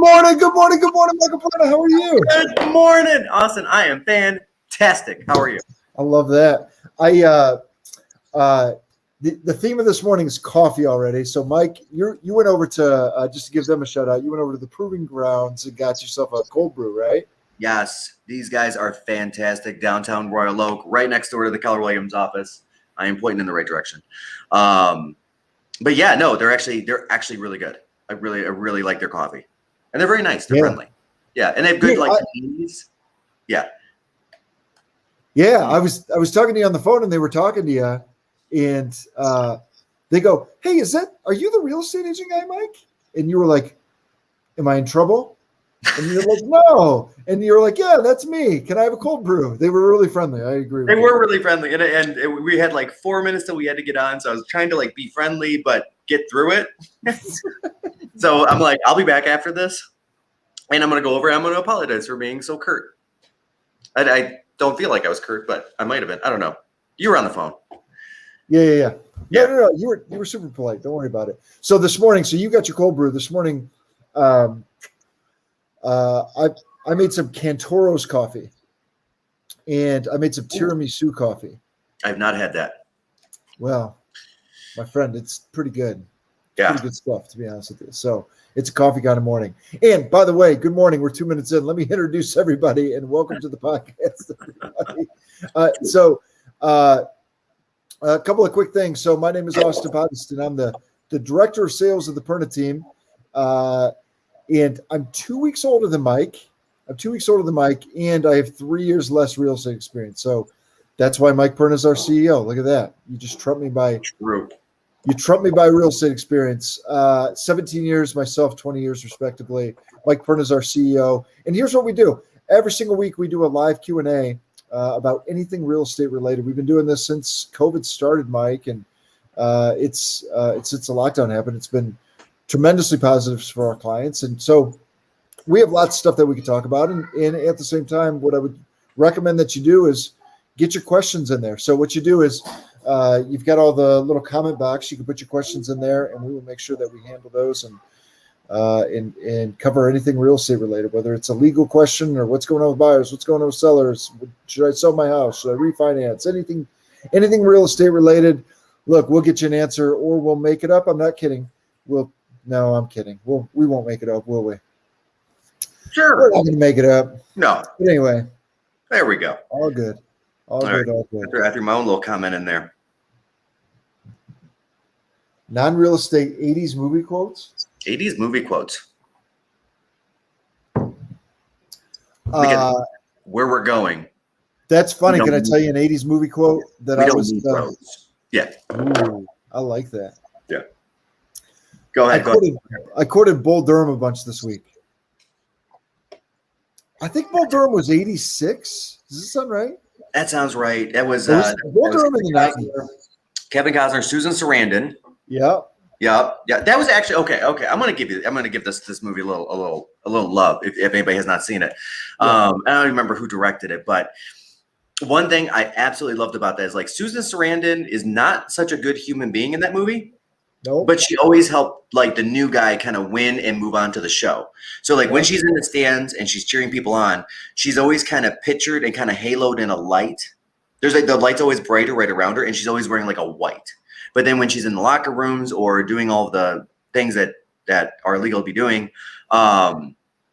Good morning, Michael Perna. How are you? Good morning, Austin. I am fantastic. How are you? I love that. The theme of this morning is coffee already. So, Mike, you went over to just to give them a shout out. You went over to the Proving Grounds and got yourself a cold brew, right? Yes, these guys are fantastic. Downtown Royal Oak, right next door to the Keller Williams office. I am pointing in the right direction. But yeah, no, they're actually really good. I really like their coffee, and they're very nice. They're friendly. Yeah, and they have good teas. Yeah. Yeah, I was talking to you on the phone, and they were talking to you, and they go, "Hey, are you the real estate agent guy, Mike?" And you were like, "Am I in trouble?" And you're like, "No," and you're like, "Yeah, that's me. Can I have a cold brew?" They were really friendly. I agree. They were really friendly, and we had like 4 minutes till we had to get on, so I was trying to like be friendly but get through it. So I'm like, I'll be back after this, and I'm gonna go over. I'm gonna apologize for being so curt. I don't feel like I was curt, but I might have been. I don't know. You were on the phone. Yeah. No. You were super polite. Don't worry about it. So this morning, you got your cold brew this morning. I made some Cantoro's coffee, and I made some tiramisu coffee. I've not had that. Well, my friend, it's pretty good. Yeah. Pretty good stuff, to be honest with you. So it's a coffee kind of morning. And by the way, good morning. We're 2 minutes in. Let me introduce everybody and welcome to the podcast, everybody. A couple of quick things. So my name is Austin Pothast, and I'm the director of sales of the Perna team. And I'm 2 weeks older than Mike. And I have 3 years less real estate experience. So that's why Mike Perna is our CEO. Look at that. You just trumped me by real estate experience. 17 years, myself, 20 years respectively. Mike Perna is our CEO. And here's what we do. Every single week we do a live Q&A about anything real estate related. We've been doing this since COVID started, Mike, and it's since the lockdown happened. It's been tremendously positive for our clients. And so we have lots of stuff that we can talk about. And at the same time, what I would recommend that you do is get your questions in there. So what you do is you've got all the little comment box. You can put your questions in there, and we will make sure that we handle those and cover anything real estate related, whether it's a legal question or what's going on with buyers, what's going on with sellers. Should I sell my house? Should I refinance? Anything real estate related. Look, we'll get you an answer, or we'll make it up. I'm not kidding. No, I'm kidding. We won't make it up, will we? Sure. We're not going to make it up. No. But anyway. There we go. All good. All good. I threw my own little comment in there. Non-real estate 80s movie quotes? 80s movie quotes. Where we're going. That's funny. Can I tell you an 80s movie quote that I was Yeah. Ooh, I like that. Yeah. Go ahead. I quoted Bull Durham a bunch this week. I think Bull Durham was 86. Does this sound right? That sounds right. That was Bull Durham in the 90s. Kevin Costner, Susan Sarandon. Yeah. That was actually okay. I'm gonna give this movie a little love if anybody has not seen it. I don't remember who directed it, but one thing I absolutely loved about that is like Susan Sarandon is not such a good human being in that movie. No. But she always helped like the new guy kind of win and move on to the show. So like when she's in the stands and she's cheering people on, she's always kind of pictured and kind of haloed in a light. There's like the light's always brighter right around her, and she's always wearing like a white. But then when she's in the locker rooms or doing all the things that are illegal to be doing,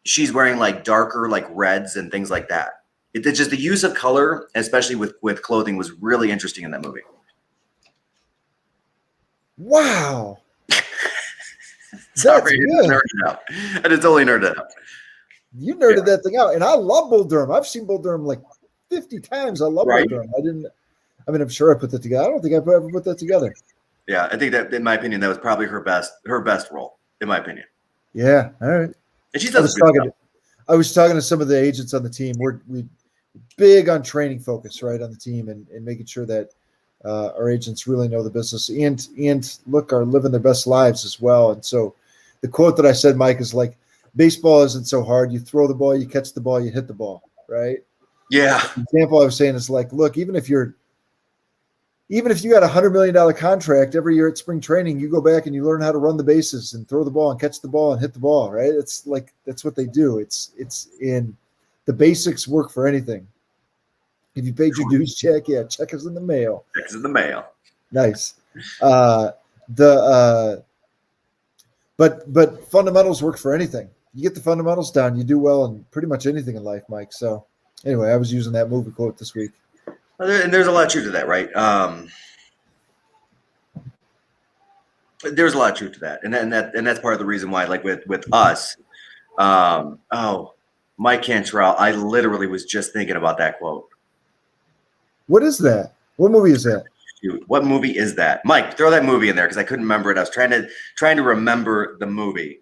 she's wearing like darker like reds and things like that. It's just the use of color, especially with clothing, was really interesting in that movie. Wow. Sorry, I just totally nerded out. You nerded that thing out. And I love Bull Durham. I've seen Bull Durham like 50 times. I love Bull Durham. I'm sure I put that together. I don't think I've ever put that together. Yeah, I think that, in my opinion, that was probably her best role, in my opinion. Yeah, all right. And she does good stuff. I was talking to some of the agents on the team. We're big on training focus, right, on the team and making sure that our agents really know the business and look, are living their best lives as well. And so the quote that I said, Mike, is like, baseball isn't so hard. You throw the ball, you catch the ball, you hit the ball, right? Yeah. The example I was saying is like, look, even if you're even if you got $100 million contract every year at spring training, you go back and you learn how to run the bases and throw the ball and catch the ball and hit the ball, right? It's like, that's what they do. It's in the basics work for anything. If you paid your dues check, check is in the mail. Check is in the mail. Nice. But fundamentals work for anything. You get the fundamentals down, you do well in pretty much anything in life, Mike. So anyway, I was using that movie quote this week. And there's a lot of truth to that, right? There's a lot of truth to that, and that's part of the reason why, like with us, Mike Cantrell, I literally was just thinking about that quote. What is that? What movie is that? What movie is that? Mike, throw that movie in there because I couldn't remember it. I was trying to remember the movie.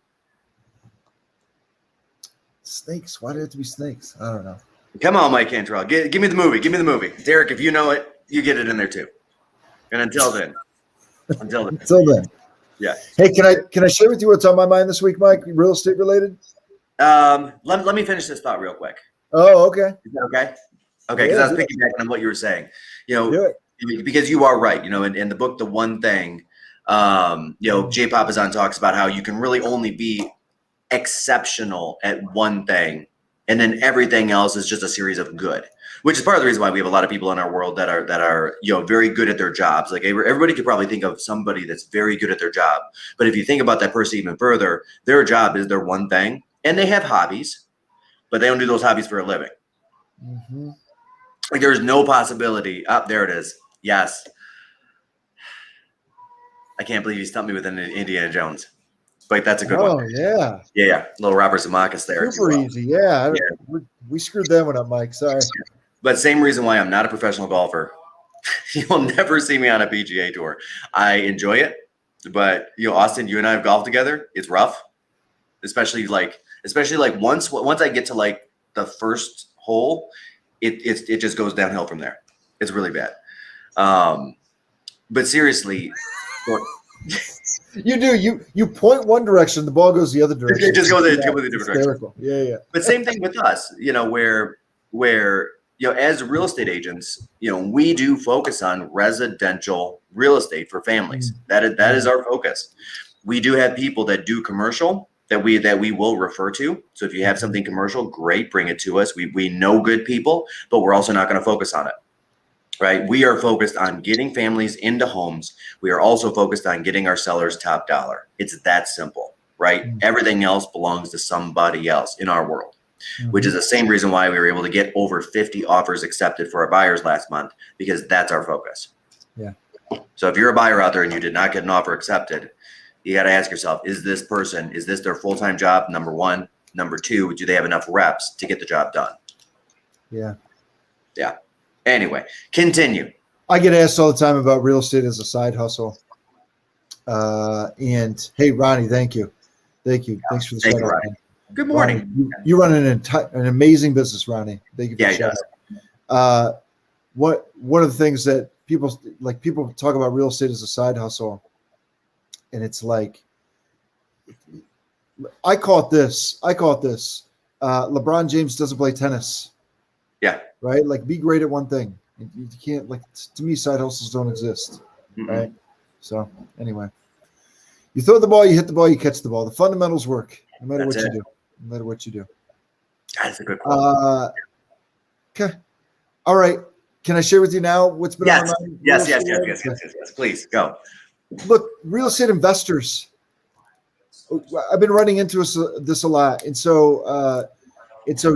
Snakes. Why did it have to be snakes? I don't know. Come on, Mike Cantrell. Give me the movie. Give me the movie. Derek, if you know it, you get it in there too. And until then. Yeah. Hey, can I share with you what's on my mind this week, Mike? Real estate related? Let me finish this thought real quick. Oh, okay. Is that okay? Okay, because I was piggybacking on what you were saying. Because you are right. In the book, The One Thing, Jay Papasan talks about how you can really only be exceptional at one thing, and then everything else is just a series of good, which is part of the reason why we have a lot of people in our world that are very good at their jobs. Like everybody could probably think of somebody that's very good at their job, but if you think about that person even further, their job is their one thing, and they have hobbies, but they don't do those hobbies for a living. Mm-hmm. Like there's no possibility. There it is. Yes. I can't believe you stumped me with an Indiana Jones. But that's a good one. Oh, yeah. Yeah. Little Robert Zemeckis there. Super easy. Yeah. We screwed that one up, Mike. Sorry. But same reason why I'm not a professional golfer. You'll never see me on a PGA tour. I enjoy it. But, Austin, you and I have golfed together. It's rough. Especially like once I get to like the first hole, it just goes downhill from there. It's really bad. But seriously, you do. You point one direction, the ball goes the other direction. It just goes in a completely different direction. Yeah. But same thing with us, where as real estate agents, we do focus on residential real estate for families. That is our focus. We do have people that do commercial that we will refer to. So if you have something commercial, great, bring it to us. We know good people, but we're also not going to focus on it. Right? We are focused on getting families into homes. We are also focused on getting our sellers top dollar. It's that simple, right? Everything else belongs to somebody else in our world, which is the same reason why we were able to get over 50 offers accepted for our buyers last month, because that's our focus. Yeah. So if you're a buyer out there and you did not get an offer accepted, you got to ask yourself, is this their full-time job? Number one. Number two, do they have enough reps to get the job done? Yeah. Yeah. Anyway, continue. I get asked all the time about real estate as a side hustle. And hey, Ronnie, thank you. Thanks for the shout out. Good morning. Ronnie, you run an amazing business, Ronnie. Thank you for the shout out. One of the things that people talk about real estate as a side hustle, and it's like, I call it this. LeBron James doesn't play tennis. Yeah. Right. Like, be great at one thing. You can't, to me, side hustles don't exist. Mm-hmm. Right. So anyway, you throw the ball, you hit the ball, you catch the ball. The fundamentals work no matter what you do. That's a good quote. Okay. All right. Can I share with you now what's been on my mind? Yes. Please go. Look, real estate investors. I've been running into this a lot, and so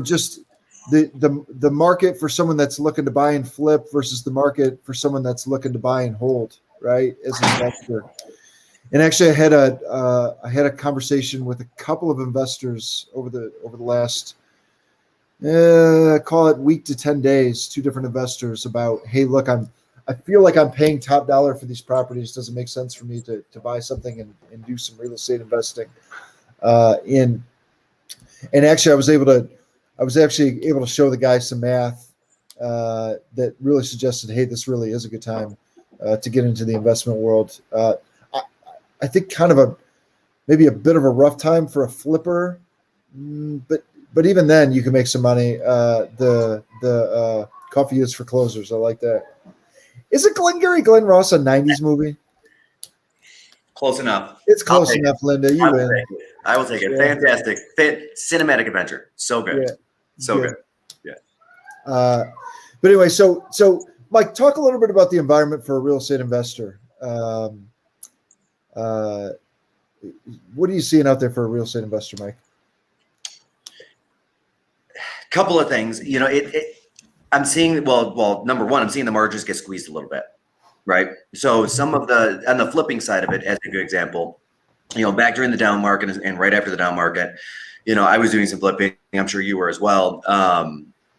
just the market for someone that's looking to buy and flip versus the market for someone that's looking to buy and hold, right, as an investor. And actually, I had a conversation with a couple of investors over the last call it week to 10 days, 2 different investors about, hey, look, I feel like I'm paying top dollar for these properties. Doesn't make sense for me to buy something and do some real estate investing. And actually, I was actually able to show the guy some math that really suggested, hey, this really is a good time to get into the investment world. I think kind of maybe a bit of a rough time for a flipper, but even then you can make some money. The coffee is for closers. I like that. Isn't Glenn Ross a 90s movie? Close enough. It's close enough, Linda. You win. I will take it. Yeah. Fantastic. Cinematic adventure. So good. Yeah. So good. Yeah. But anyway, so Mike, talk a little bit about the environment for a real estate investor. What are you seeing out there for a real estate investor, Mike? Couple of things. You know, I'm seeing, well, number one, I'm seeing the margins get squeezed a little bit, right? So some of on the flipping side of it, as a good example, you know, back during the down market and right after the down market, you know, I was doing some flipping. I'm sure you were as well.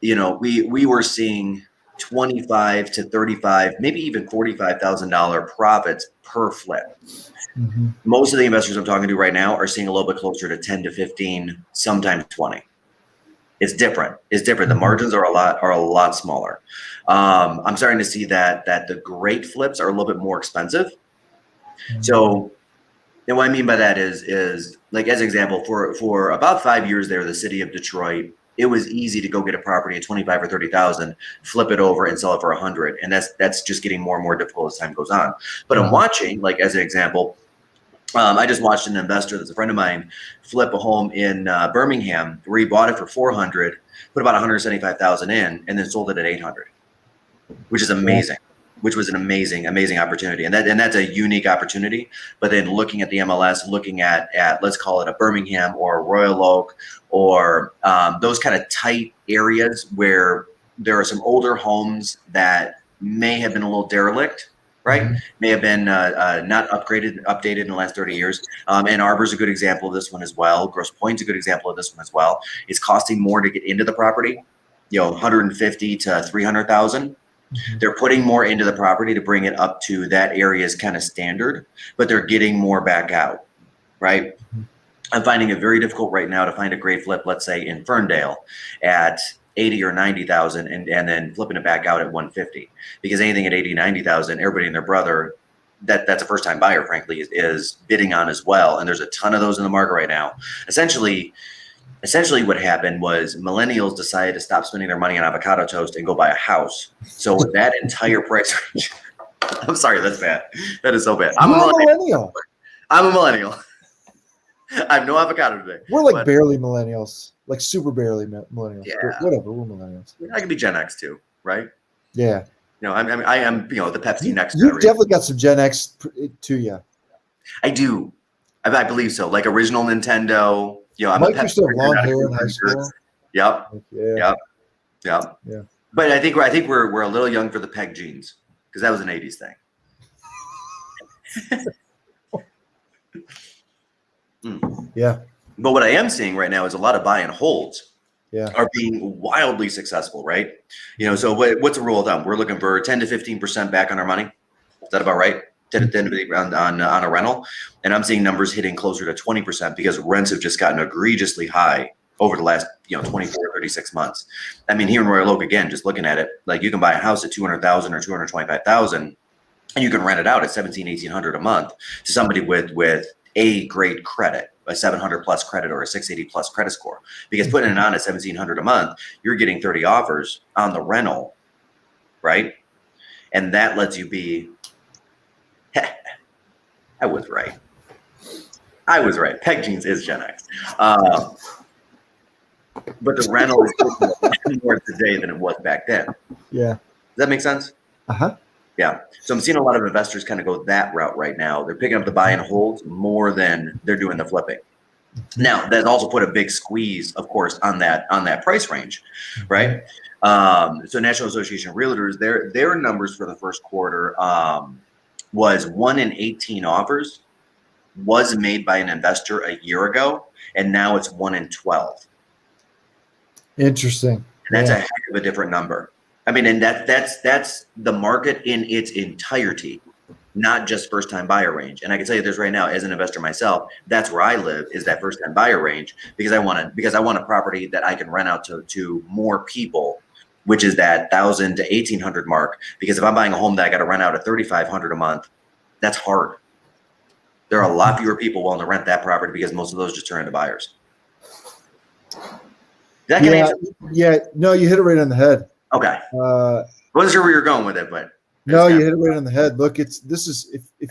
You know, we were seeing 25 to 35, maybe even $45,000 profits per flip. Mm-hmm. Most of the investors I'm talking to right now are seeing a little bit closer to 10 to 15, sometimes 20. It's different. It's different. The margins are a lot smaller. I'm starting to see that the great flips are a little bit more expensive. So, and what I mean by that is like, as an example, for about 5 years there, the city of Detroit, it was easy to go get a property at 25 or 30,000, flip it over and sell it for 100. And that's just getting more and more difficult as time goes on. But I'm watching, like, as an example, I just watched an investor that's a friend of mine flip a home in Birmingham where he bought it for 400, put about 175,000 in, and then sold it at 800, which is amazing. Which was an amazing opportunity, and that's a unique opportunity. But then looking at the MLS, looking at let's call it a Birmingham or a Royal Oak or those kind of tight areas where there are some older homes that may have been a little derelict. Right, may have been not updated in the last 30 years. Ann Arbor's a good example of this one as well. Grosse Pointe's a good example of this one as well. It's costing more to get into the property, you know, 150 to 300,000. They're putting more into the property to bring it up to that area's kind of standard, but they're getting more back out. Right, I'm finding it very difficult right now to find a great flip. Let's say in Ferndale at 80 or 90,000 and then flipping it back out at 150, because anything at 80, 90,000, everybody and their brother that's a first time buyer, frankly, is bidding on as well. And there's a ton of those in the market right now. Essentially what happened was millennials decided to stop spending their money on avocado toast and go buy a house. So with that entire price range, I'm sorry, that's bad. That is so bad. I'm a millennial. I have no avocado today. We're like barely millennials. Like super barely millennials. Yeah. But whatever, we're millennials. I can be Gen X too, right? Yeah. You know, I am, you know, the Pepsi next. You definitely got some Gen X to you. I do. I believe so. Like original Nintendo. You know, I'm Mike used to have long hair in high school. Yep. Yeah. Yep. But I think we're a little young for the peg jeans because that was an 80s thing. Yeah. But what I am seeing right now is a lot of buy and holds are being wildly successful, right? You know, so what's the rule of thumb? We're looking for 10 to 15% back on our money. Is that about right? 10 to 15% on a rental. And I'm seeing numbers hitting closer to 20% because rents have just gotten egregiously high over the last, 24, 36 months. I mean, here in Royal Oak, again, just looking at it, like you can buy a house at 200,000 or 225,000 and you can rent it out at 1,800 a month to somebody with a great credit, a 700 plus credit or a 680 plus credit score. Because putting it on at 1,700 a month, you're getting 30 offers on the rental, right? And that lets you be, I was right. Peg jeans is Gen X. But the rental is more today than it was back then. Yeah. Does that make sense? Uh-huh. Yeah. So I'm seeing a lot of investors kind of go that route right now. They're picking up the buy and holds more than they're doing the flipping. Now, that also put a big squeeze, of course, on that price range, right? So National Association of Realtors, their numbers for the first quarter was 1 in 18 offers was made by an investor a year ago, and now it's 1 in 12. Interesting. And that's a heck of a different number. I mean, and that's the market in its entirety, not just first time buyer range. And I can tell you this right now, as an investor myself, that's where I live, is that first time buyer range, because I want a property that I can rent out to more people, which is that 1,000 to 1,800 mark. Because if I'm buying a home that I got to rent out at 3,500 a month, that's hard. There are a lot fewer people willing to rent that property because most of those just turn into buyers. Yeah, no, you hit it right on the head. Okay. Wasn't sure where you're going with it, but No, you hit it right on the head. Look, if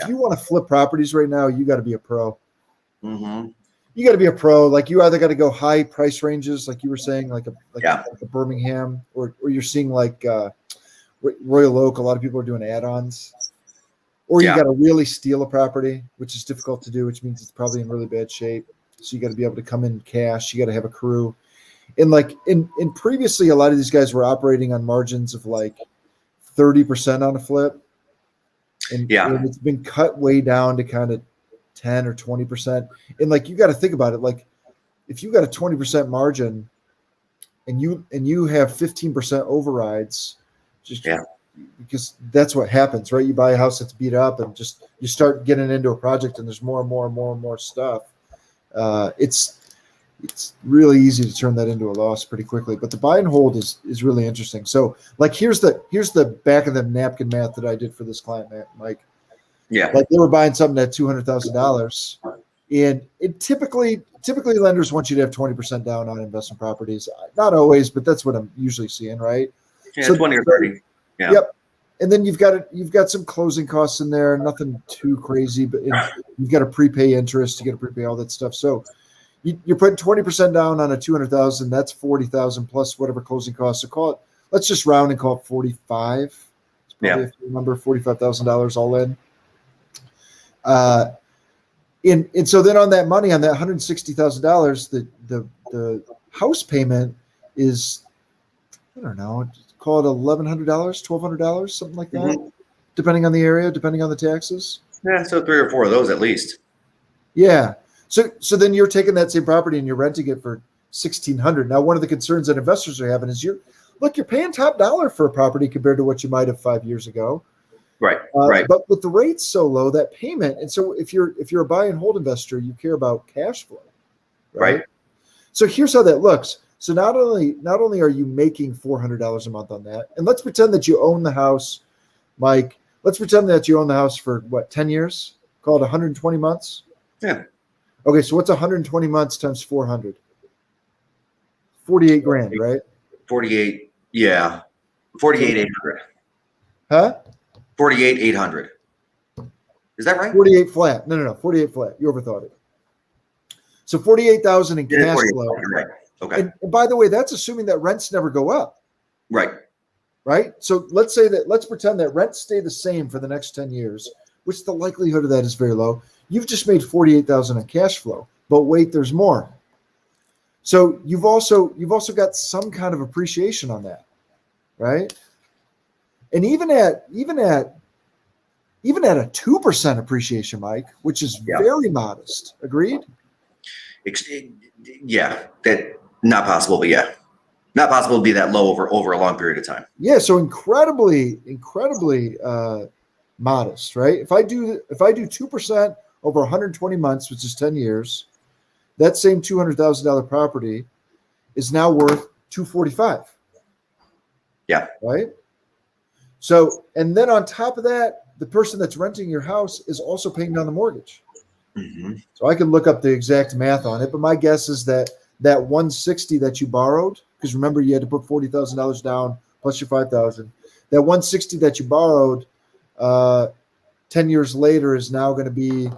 you want to flip properties right now, you got to be a pro. Mm-hmm. You got to be a pro. Like you either got to go high price ranges, like you were saying, like a Birmingham, or you're seeing like Royal Oak. A lot of people are doing add-ons, or you got to really steal a property, which is difficult to do, which means it's probably in really bad shape. So you got to be able to come in cash. You got to have a crew, and like in previously, a lot of these guys were operating on margins of like 30% on a flip, and it's been cut way down to kind of 10 or 20%. And like you got to think about it, like if you got a 20% margin and you have 15% overrides, just because that's what happens, right? You buy a house that's beat up and just you start getting into a project and there's more and more and more and more stuff. It's really easy to turn that into a loss pretty quickly. But the buy and hold is really interesting. So like here's the back of the napkin math that I did for this client, Mike. Yeah. Like they were buying something at $200,000, and it typically lenders want you to have 20% down on investment properties. Not always, but that's what I'm usually seeing, right? Yeah, so 20 or 30. Yeah. Yep. And then you've got some closing costs in there, nothing too crazy, but you've got to prepay interest, you got to prepay all that stuff. So you're putting 20% down on a 200,000. That's 40,000 plus whatever closing costs. So let's just round and call it 45. It's probably a fair number, $45,000 all in. And so then on that money, on that $160,000, the house payment is, I don't know, call it $1,100, $1,200, something like that, depending on the area, depending on the taxes. Yeah, so 3 or 4 of those at least. Yeah. So then you're taking that same property and you're renting it for $1,600. Now, one of the concerns that investors are having is you're paying top dollar for a property compared to what you might have 5 years ago. Right. But with the rates so low, that payment, and so if you're a buy and hold investor, you care about cash flow, right? So here's how that looks. So not only are you making $400 a month on that, and let's pretend that you own the house, Mike. Let's pretend that you own the house for 10 years? Call it 120 months. Yeah. Okay, so what's 120 months times 400? 48 grand, right? 48. Yeah. 48,800. Huh? 48,800. Is that right? 48 flat. No. 48 flat. You overthought it. So 48,000 in cash flow. Right. Okay. And by the way, that's assuming that rents never go up. Right. So let's pretend that rents stay the same for the next 10 years, which the likelihood of that is very low. You've just made 48,000 in cash flow, but wait, there's more. So you've also got some kind of appreciation on that, right? And even at a 2% appreciation, Mike, which is very modest. Agreed? Yeah, that not possible, but not possible to be that low over a long period of time. Yeah, so incredibly modest, right? If I do 2% over 120 months, which is 10 years, that same $200,000 property is now worth $245. Yeah. Right. So, and then on top of that, the person that's renting your house is also paying down the mortgage. Mm-hmm. So I can look up the exact math on it, but my guess is that 160 that you borrowed, because remember you had to put $40,000 down plus your 5,000. That 160 that you borrowed 10 years later is now going to be,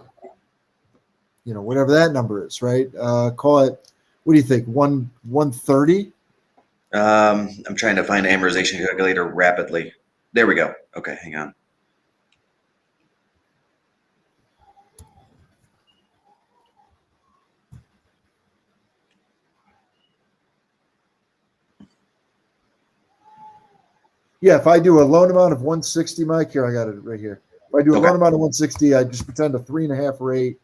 whatever that number is, right? Call it, what do you think? 130? I'm trying to find an amortization calculator rapidly. There we go. Okay, hang on. Yeah, if I do a loan amount of 160, Mike, here, I got it right here. If I do a loan amount of 160, I just pretend a 3.5 rate.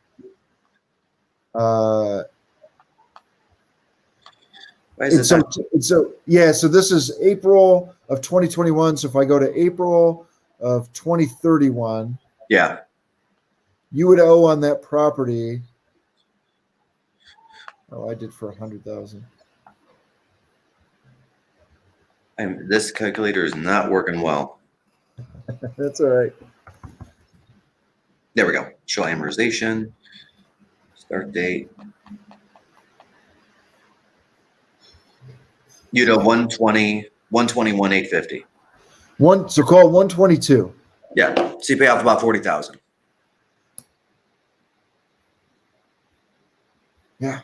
So this is April of 2021. So if I go to April of 2031, you would owe on that property. Oh, I did for 100,000. This calculator is not working well. That's all right. There we go. Show amortization. Start date. You'd owe 120, 121,850. So call it 122. Yeah. So you pay off about 40,000. Yeah.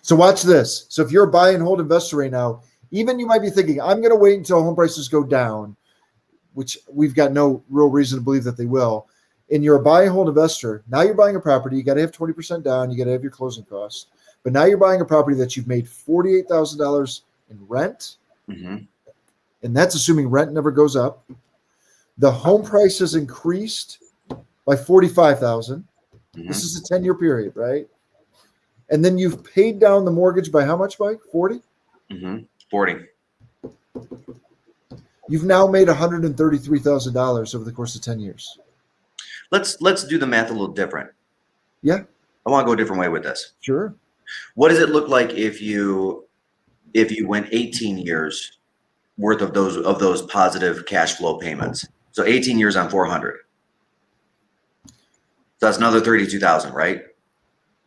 So watch this. So if you're a buy and hold investor right now, even you might be thinking, I'm going to wait until home prices go down, which we've got no real reason to believe that they will. And you're a buy and hold investor. Now you're buying a property. You got to have 20% down. You got to have your closing costs. But now you're buying a property that you've made $48,000 in rent. Mm-hmm. And that's assuming rent never goes up. The home price has increased by 45,000. Mm-hmm. This is a 10-year period, right? And then you've paid down the mortgage by how much, Mike? 40? Mm-hmm. 40. You've now made $133,000 over the course of 10 years. Let's do the math a little different. Yeah. I want to go a different way with this. Sure. What does it look like if you went 18 years worth of those positive cash flow payments? So 18 years on 400. So that's another 32,000, right?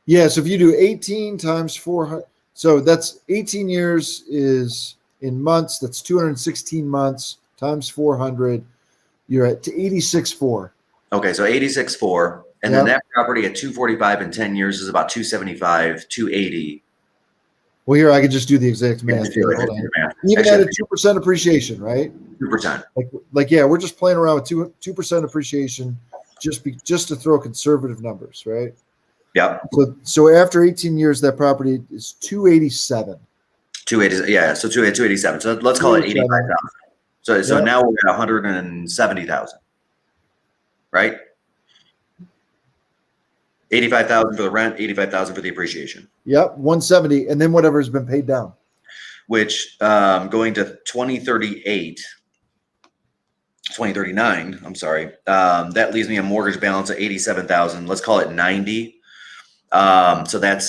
Yeah. So if you do 18 times 400, so that's 18 years is in months. That's 216 months times 400. You're at 86.4. Okay. So 86.4. And then that property at 245 in 10 years is about 275, 280. Well, here I could just do the exact math. Even at a 2% appreciation, right? 2%. Like yeah, we're just playing around with 2% appreciation, just to throw conservative numbers, right? Yep. So after 18 years, that property is 287. 280, yeah. So 287. So let's call it 85,000. So now we're at 170,000, right? 85,000 for the rent, 85,000 for the appreciation. Yep, 170, and then whatever has been paid down. Which going to 2039, I'm sorry, that leaves me a mortgage balance of 87,000. Let's call it 90. So that's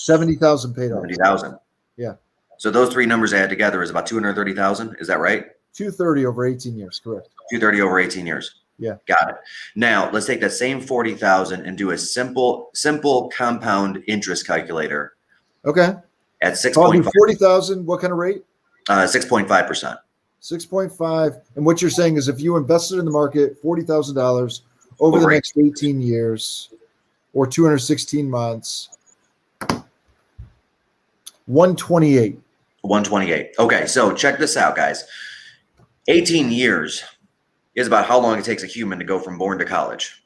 70,000 paid off. 70,000. Yeah. So those three numbers added together is about 230,000. Is that right? 230 over 18 years, correct. 230 over 18 years. Yeah. Got it. Now let's take that same 40,000 and do a simple compound interest calculator. Okay. At 6.5. 40,000, what kind of rate? 6.5%. 6.5. And what you're saying is if you invested in the market $40,000 over the next 18 years or 216 months, 128. 128. Okay, so check this out, guys. 18 years is about how long it takes a human to go from born to college.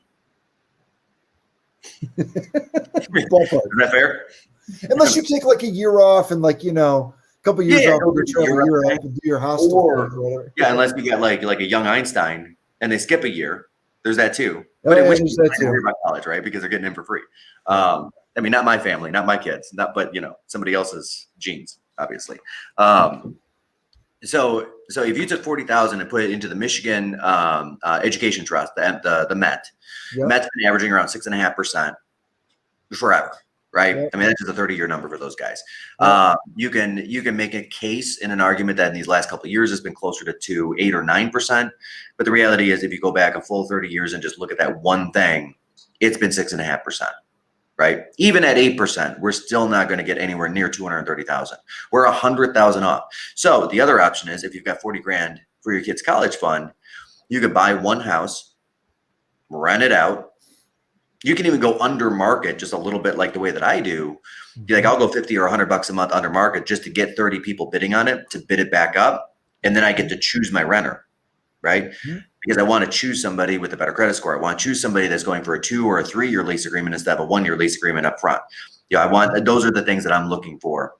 Is that fair? Unless you take like a year off and like, a couple of years off, year off and do your hostel or whatever. Yeah, unless you got like a young Einstein and they skip a year. There's that too. Oh, but yeah, in which there's case, that I don't worry too. about college, right? Because they're getting in for free. I mean, not my family, not my kids, but somebody else's genes, obviously. So if you took 40,000 and put it into the Michigan Education Trust, the Met, Met's been averaging around 6.5% forever, right? Yep. I mean, that's just a 30-year number for those guys. You can make a case in an argument that in these last couple of years it's been closer to 8 or 9%. But the reality is, if you go back a full 30 years and just look at that one thing, it's been 6.5%. Right? Even at 8%, we're still not going to get anywhere near 230,000. We're 100,000 off. So the other option is if you've got 40 grand for your kid's college fund, you could buy one house, rent it out. You can even go under market just a little bit, like the way that I do. Like I'll go 50 or $100 a month under market just to get 30 people bidding on it, to bid it back up, and then I get to choose my renter, right? Mm-hmm. Because I want to choose somebody with a better credit score. I want to choose somebody that's going for a 2 or a 3-year lease agreement instead of a 1-year lease agreement up front. Those are the things that I'm looking for.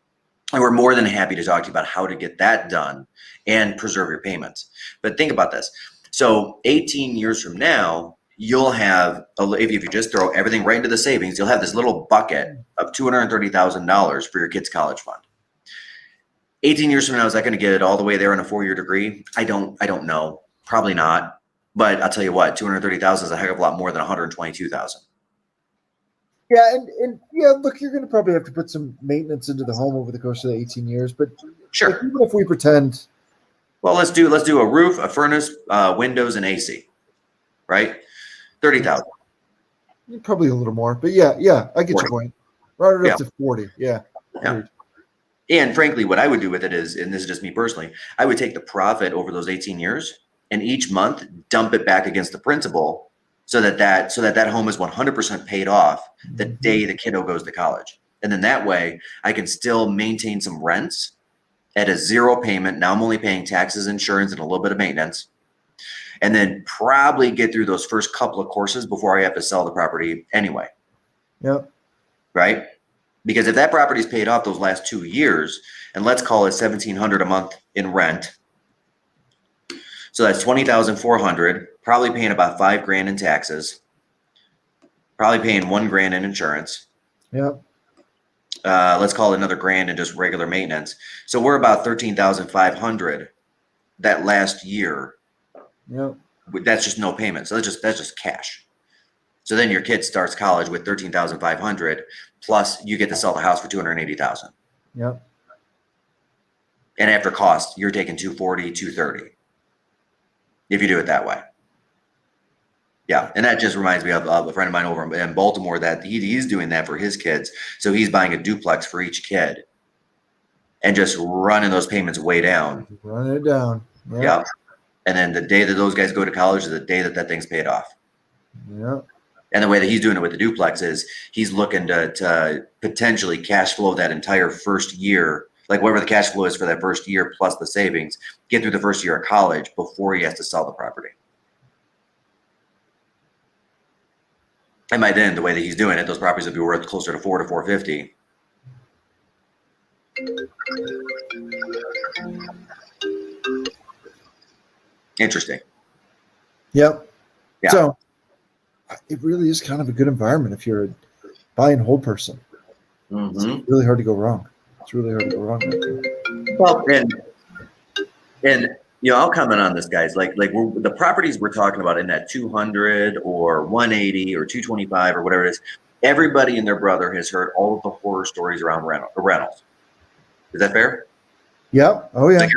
And we're more than happy to talk to you about how to get that done and preserve your payments. But think about this. So 18 years from now, you'll have, if you just throw everything right into the savings, you'll have this little bucket of $230,000 for your kid's college fund. 18 years from now, is that going to get it all the way there in a 4-year degree? I don't know. Probably not. But I'll tell you what, 230,000 is a heck of a lot more than 122,000. Yeah, and look, you're going to probably have to put some maintenance into the home over the course of the 18 years. But sure, like, even if we pretend, well, let's do a roof, a furnace, windows, and AC, right? 30,000. Probably a little more, but yeah, I get 40. Your point. Round it up to 40. Yeah. And frankly, what I would do with it is, and this is just me personally, I would take the profit over those 18 years and each month dump it back against the principal so that home is 100% paid off the day the kiddo goes to college. And then that way I can still maintain some rents at a zero payment. Now I'm only paying taxes, insurance, and a little bit of maintenance. And then probably get through those first couple of courses before I have to sell the property anyway. Yep. Right? Because if that property is paid off those last 2 years, and let's call it $1,700 a month in rent, so that's $20,400, probably paying about $5,000 in taxes, probably paying $1,000 in insurance. Yep. Let's call it another $1,000 in just regular maintenance. So we're about $13,500 that last year. Yep. That's just no payment. So that's just cash. So then your kid starts college with $13,500, plus you get to sell the house for $280,000. Yep. And after cost, you're taking $240,000, $230,000 if you do it that way. Yeah, and that just reminds me of a friend of mine over in Baltimore that he's doing that for his kids. So he's buying a duplex for each kid and just running those payments way down. Run it down. Yep. Yeah. And then the day that those guys go to college is the day that thing's paid off. Yep. And the way that he's doing it with the duplex is he's looking to potentially cash flow that entire first year, like whatever the cash flow is for that first year plus the savings, get through the first year of college before he has to sell the property. And by then, the way that he's doing it, those properties will be worth closer to $400 to $450. Interesting. Yep. Yeah. So it really is kind of a good environment if you're a buy and hold person. Mm-hmm. It's really hard to go wrong. It's really hard to go wrong. Well, and I'll comment on this, guys. Like the properties we're talking about in that 200 or 180 or 225 or whatever it is, everybody and their brother has heard all of the horror stories around rentals. Is that fair? Yep. Oh yeah. Like,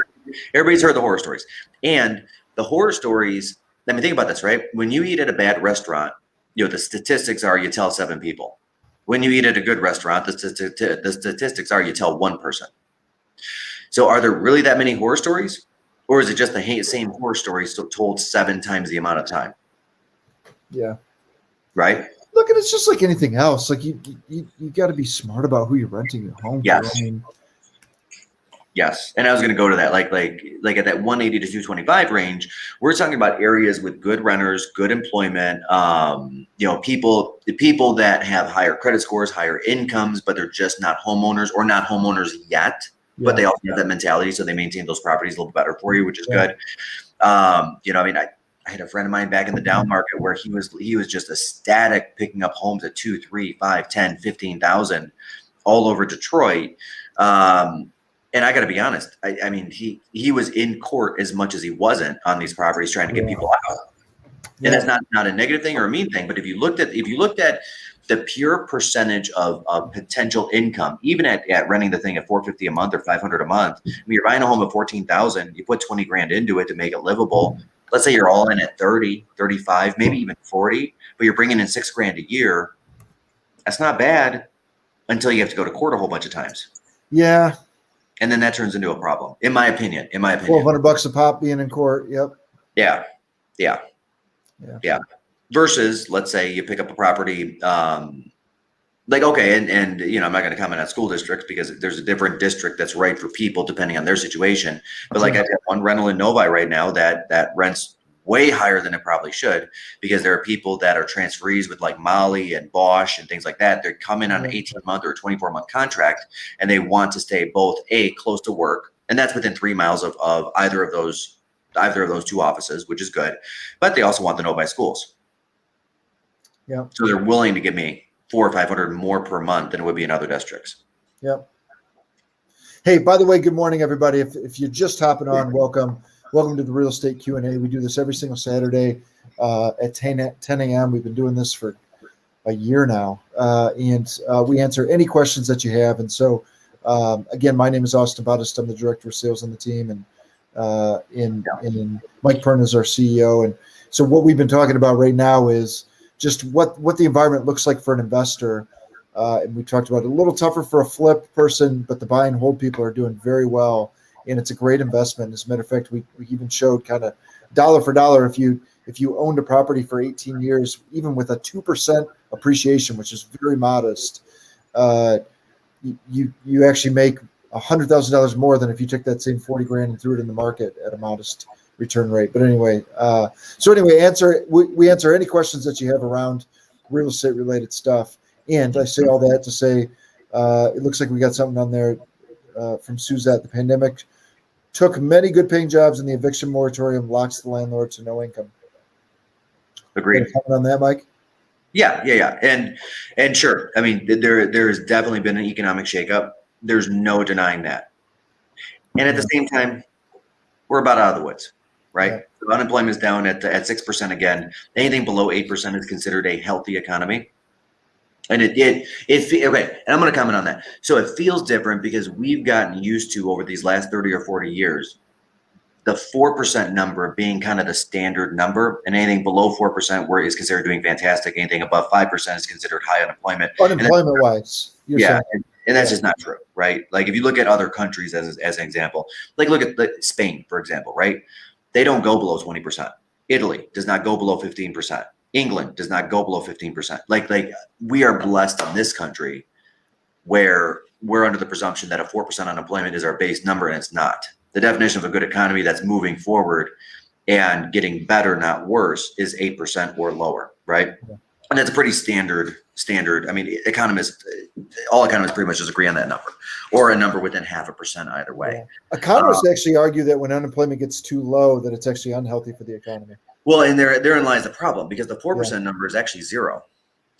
everybody's heard the horror stories, and the horror stories. I mean, think about this, right? When you eat at a bad restaurant, the statistics are you tell 7 people. When you eat at a good restaurant, the statistics are you tell 1 person. So are there really that many horror stories? Or is it just the same horror stories told 7 times the amount of time? Yeah. Right? Look, and it's just like anything else. Like you got to be smart about who you're renting your home Yes. to. I mean, yes. And I was going to go to that. Like at that 180 to 225 range, we're talking about areas with good renters, good employment, people that have higher credit scores, higher incomes, but they're just not homeowners or not homeowners yet. Yeah. But they also have that mentality, so they maintain those properties a little better for you, which is good. I had a friend of mine back in the down market where he was just ecstatic picking up homes at 2, 3, 5, 10, 15,000 all over Detroit. And I got to be honest, I mean, he was in court as much as he wasn't on these properties trying to get people out. And that's not a negative thing or a mean thing, but if you looked at the pure percentage of potential income, even at renting the thing at $450 a month or $500 a month, I mean, you're buying a home at $14,000, you put 20 grand into it to make it livable. Let's say you're all in at 30, 35, maybe even 40, but you're bringing in $6 grand a year. That's not bad until you have to go to court a whole bunch of times. Yeah. And then that turns into a problem, in my opinion. $1,200 a pop being in court. Yep. Yeah. Versus, let's say you pick up a property, I'm not going to comment on school districts because there's a different district that's right for people depending on their situation. But like I have one rental in Novi right now that rents way higher than it probably should because there are people that are transferees with like Molly and Bosch and things like that. They come in on an 18-month or a 24-month contract and they want to stay both close to work, and that's within 3 miles of either of those 2 offices, which is good. But they also want the Novi schools. Yeah. So they're willing to give me $400 or $500 more per month than it would be in other districts. Yep. Hey, by the way, good morning, everybody. If you're just hopping on, welcome to the Real Estate Q&A. We do this every single Saturday at 10 a.m. We've been doing this for a year now, and we answer any questions that you have. And so, again, my name is Austin Pothast. I'm the Director of Sales on the team, and Mike Perna is our CEO. And so what we've been talking about right now is just what the environment looks like for an investor. And we talked about it a little tougher for a flip person, but the buy and hold people are doing very well. and it's a great investment. As a matter of fact, we even showed kind of dollar for dollar if you owned a property for 18 years, even with a 2% appreciation, which is very modest, you actually make $100,000 more than if you took that same 40 grand and threw it in the market at a modest return rate. But anyway, we answer any questions that you have around real estate related stuff. And I say all that to say, it looks like we got something on there from Suzette. The pandemic took many good paying jobs, and the eviction moratorium locks the landlord to no income. Agreed. Comment on that, Mike? Yeah. And sure. I mean, there's definitely been an economic shakeup. There's no denying that. And at the same time, we're about out of the woods, right? Yeah. So unemployment is down at 6% again. Anything below 8% is considered a healthy economy. And okay. And I'm going to comment on that. So it feels different because we've gotten used to, over these last 30 or 40 years, the 4% number being kind of the standard number, and anything below 4% is considered doing fantastic. Anything above 5% is considered high unemployment. Unemployment wise, and that's just not true, right? Like if you look at other countries as an example, like look at Spain, for example, right? They don't go below 20%. Italy does not go below 15%. England does not go below 15%. Like we are blessed in this country where we're under the presumption that a 4% unemployment is our base number, and it's not. The definition of a good economy that's moving forward and getting better, not worse, is 8% or lower, right? Yeah. And that's a pretty standard. I mean, all economists pretty much just agree on that number, or a number within 0.5% either way. Yeah. Economists actually argue that when unemployment gets too low, that it's actually unhealthy for the economy. Well, and therein lies the problem, because the 4% number is actually zero.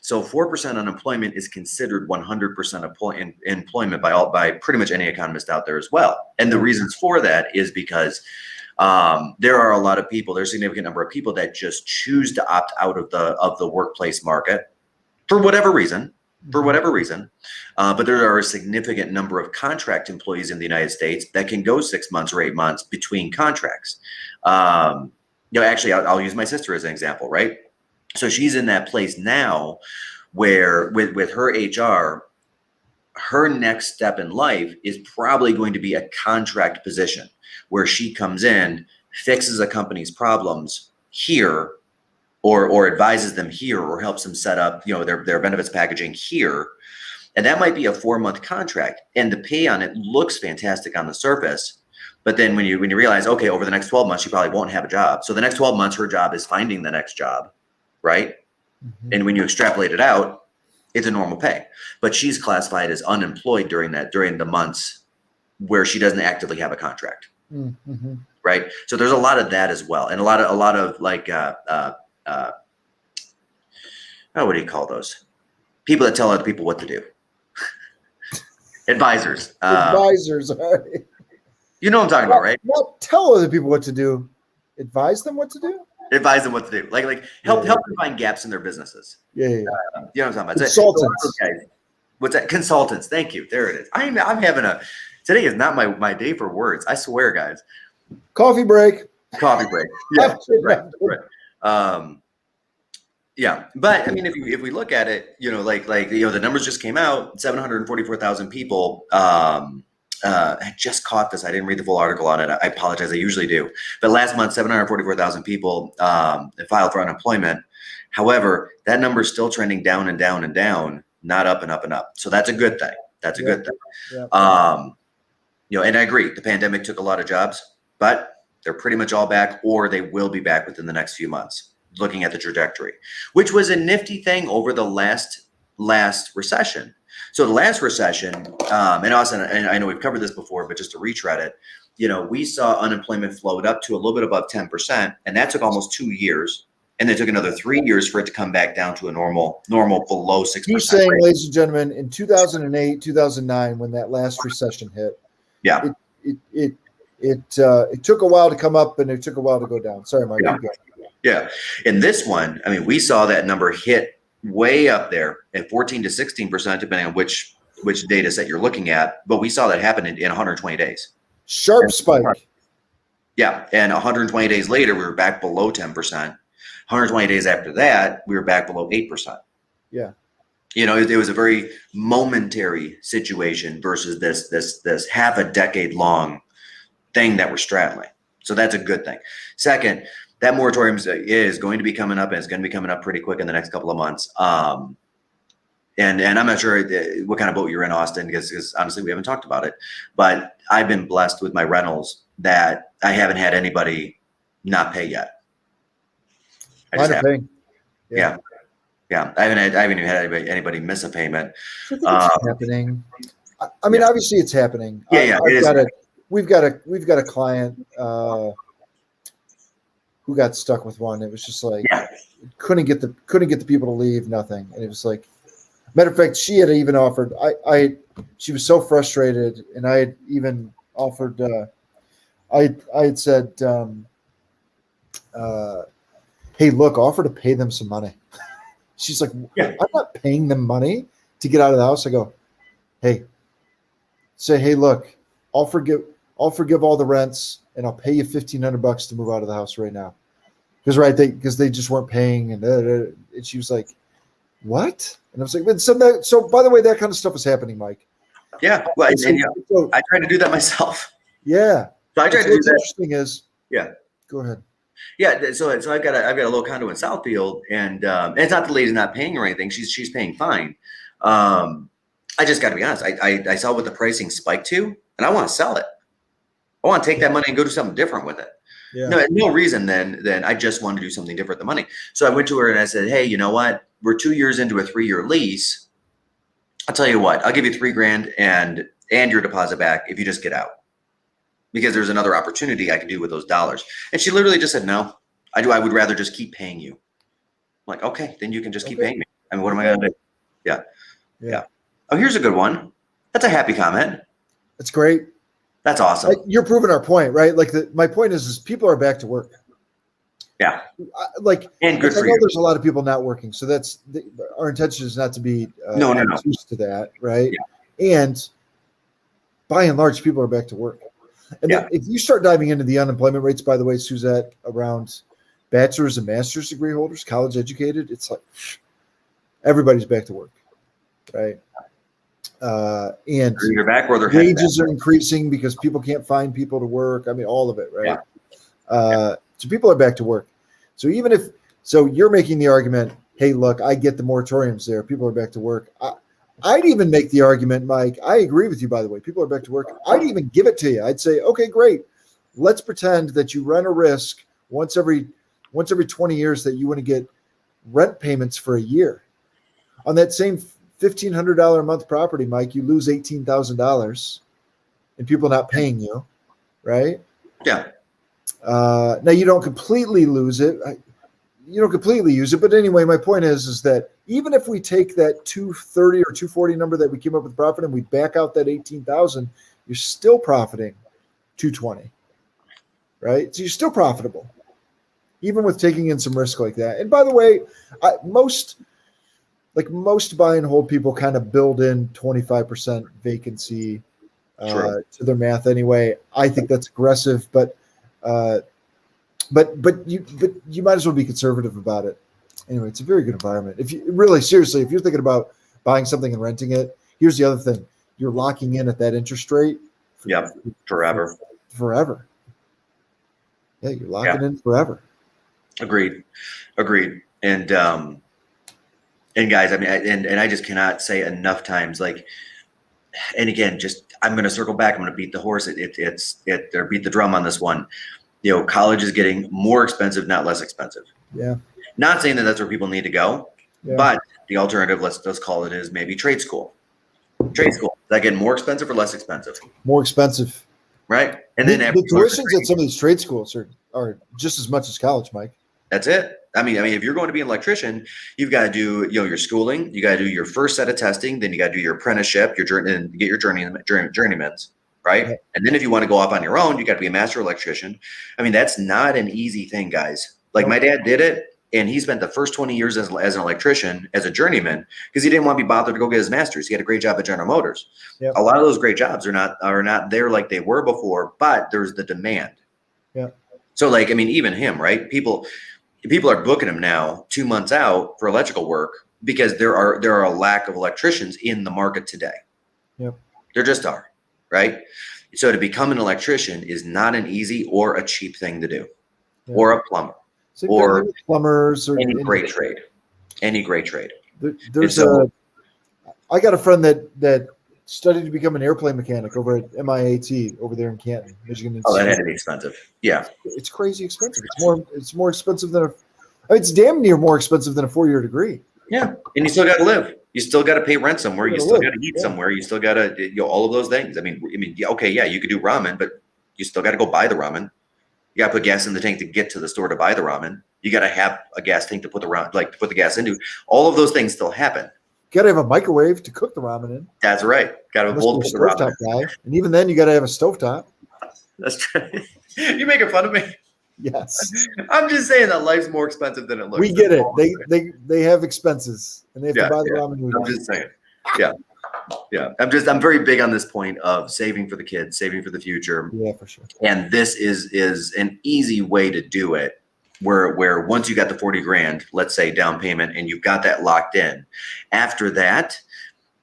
So 4% unemployment is considered 100% employment by pretty much any economist out there as well. And the reasons for that is because there are a lot of people, there's a significant number of people that just choose to opt out of the workplace market for whatever reason. But there are a significant number of contract employees in the United States that can go 6 months or 8 months between contracts. Actually, I'll use my sister as an example, right? So she's in that place now where with her HR, her next step in life is probably going to be a contract position where she comes in, fixes a company's problems here, or advises them here, or helps them set up, their benefits packaging here. And that might be a 4-month contract, and the pay on it looks fantastic on the surface. But then when you realize, okay, over the next 12 months, she probably won't have a job. So the next 12 months, her job is finding the next job. Right. Mm-hmm. And when you extrapolate it out, it's a normal pay, but she's classified as unemployed during the months where she doesn't actively have a contract. Mm-hmm. Right. So there's a lot of that as well. And a lot of like, what do you call those people that tell other people what to do? Advisors. Advisors. Right. You know what I'm talking about, right? Not tell other people what to do. Advise them what to do. Advise them what to do, like help them find gaps in their businesses. Yeah. You know what I'm talking about? Consultants. What's that? Consultants. Thank you. There it is. I'm having today is not my day for words. I swear, guys. Coffee break. Yeah. Right. Yeah. But I mean, if we look at it, the numbers just came out. 744,000 people. I just caught this. I didn't read the full article on it. I apologize. I usually do. But last month, 744,000 people filed for unemployment. However, that number is still trending down and down and down, not up and up and up. So that's a good thing. Good thing. Yeah. And I agree. The pandemic took a lot of jobs, but they're pretty much all back, or they will be back within the next few months, looking at the trajectory, which was a nifty thing over the last recession. So the last recession, and I know we've covered this before, but just to retread it, we saw unemployment float up to a little bit above 10%, and that took almost 2 years, and it took another 3 years for it to come back down to a normal below 6%. You're saying, ladies and gentlemen, in 2008, 2009, when that last recession hit, it took a while to come up, and it took a while to go down. Sorry, Mike. Yeah. In this one, I mean, we saw that number hit way up there at 14 to 16%, depending on which data set you're looking at. But we saw that happen in 120 days. Sharp spike. Yeah. And 120 days later, we were back below 10%. 120 days after that, we were back below 8%. Yeah. It was a very momentary situation versus this half a decade long thing that we're straddling. So that's a good thing. Second, that moratorium is going to be coming up, and it's going to be coming up pretty quick in the next couple of months. And I'm not sure what kind of boat you're in, Austin, because honestly, we haven't talked about it. But I've been blessed with my rentals that I haven't had anybody not pay yet. I just haven't. Yeah. I haven't even had anybody miss a payment. I think it's happening. I mean, obviously, it's happening. We've got a client who got stuck with one. It was just like couldn't get the people to leave. Nothing, and it was like. Matter of fact, she had even offered. She was so frustrated, and I had even offered. I had said, "Hey, look, offer to pay them some money." She's like, "I'm not paying them money to get out of the house." I go, "Hey, look, I'll forgive all the rents, and I'll pay you $1,500 to move out of the house right now." Because they just weren't paying, and she was like, "What?" And I was like, so by the way, that kind of stuff is happening, Mike. Yeah. Well, I tried to do that myself. Yeah. So I tried to do that. What's interesting is, go ahead. Yeah. So I've got a little condo in Southfield, and it's not the lady's not paying or anything. She's paying fine. I just got to be honest. I saw what the pricing spiked to, and I want to sell it. I want to take that money and go do something different with it. Yeah. No reason then I just wanted to do something different with the money. So I went to her and I said, "Hey, you know what? We're 2 years into a 3-year lease. I'll tell you what, I'll give you $3,000 and your deposit back if you just get out, because there's another opportunity I can do with those dollars." And she literally just said, "No, I would rather just keep paying you." I'm like, "Okay, then you can just keep paying me. I mean, what am I going to do?" Yeah. Oh, here's a good one. That's a happy comment. That's great. That's awesome. You're proving our point, right? Like my point is people are back to work. Yeah. And good for you. There's a lot of people not working. So our intention is not to be used to that. Right. Yeah. And by and large, people are back to work. And if you start diving into the unemployment rates, by the way, Suzette, around bachelor's and master's degree holders, college educated, it's like everybody's back to work. Right. And wages are increasing because people can't find people to work. I mean, all of it. Right. Yeah. So people are back to work. So you're making the argument, hey, look, I get the moratoriums there. People are back to work. I'd even make the argument, Mike, I agree with you, by the way. People are back to work. I'd even give it to you. I'd say, okay, great. Let's pretend that you run a risk once every 20 years that you want to get rent payments for a year. On that same $1,500 a month property, Mike, you lose $18,000 and people not paying you, right? Yeah. Now you don't completely lose it. You don't completely use it. But anyway, my point is that even if we take that 230 or 240 number that we came up with profit and we back out that 18,000, you're still profiting 220, right? So you're still profitable, even with taking in some risk like that. And by the way, most buy and hold people kind of build in 25% vacancy to their math anyway. I think that's aggressive, but you might as well be conservative about it. Anyway, it's a very good environment. If you really seriously, if you're thinking about buying something and renting it, here's the other thing: you're locking in at that interest rate. Forever. Forever. Yeah, you're locking in forever. Agreed. And guys, I mean, and I just cannot say enough times, like, and again, I'm going to circle back. I'm going to beat the horse. Or beat the drum on this one. You know, college is getting more expensive, not less expensive. Yeah. Not saying that that's where people need to go, but the alternative, let's call it, is maybe trade school. Trade school. Is that getting more expensive or less expensive? More expensive. Right. And then the tuitions at some of these trade schools are just as much as college, Mike. That's it. I mean, if you're going to be an electrician, you've got to do, your schooling. You got to do your first set of testing. Then you got to do your apprenticeship, and get your journeyman's, right? Okay. And then if you want to go off on your own, you got to be a master electrician. I mean, that's not an easy thing, guys. Like my dad did it, and he spent the first 20 years as an electrician, as a journeyman, because he didn't want to be bothered to go get his master's. He had a great job at General Motors. Yep. A lot of those great jobs are not there like they were before, but there's the demand. Yeah. So, like, I mean, even him, right? People are booking him now 2 months out for electrical work because there are a lack of electricians in the market today. Yep. There just are, right? So to become an electrician is not an easy or a cheap thing to do, Yeah. or a plumber, Same or thing with plumbers, or any great trade. Any great trade. I got a friend that studied to become an airplane mechanic over at MIAT over there in Canton, Michigan. Oh, that had to be expensive. Yeah. It's crazy expensive. It's more expensive than it's damn near more expensive than a 4-year degree. Yeah. And you still got to live. You still got to pay rent somewhere. You still got to eat somewhere. You still got to, all of those things. I mean, okay, yeah, you could do ramen, but you still got to go buy the ramen. You got to put gas in the tank to get to the store to buy the ramen. You got to have a gas tank to put the gas into. All of those things still happen. Got to have a microwave to cook the ramen in. That's right. Got to have a bowl to put the ramen in. Guy. And even then, you got to have a stovetop. That's true. You making fun of me? Yes. I'm just saying that life's more expensive than it looks. We get it. They have expenses, and they have to buy the ramen noodles. I'm just saying. Yeah. Yeah. I'm very big on this point of saving for the kids, saving for the future. Yeah, for sure. And this is an easy way to do it. Where once you got the 40 grand, let's say down payment, and you've got that locked in, after that,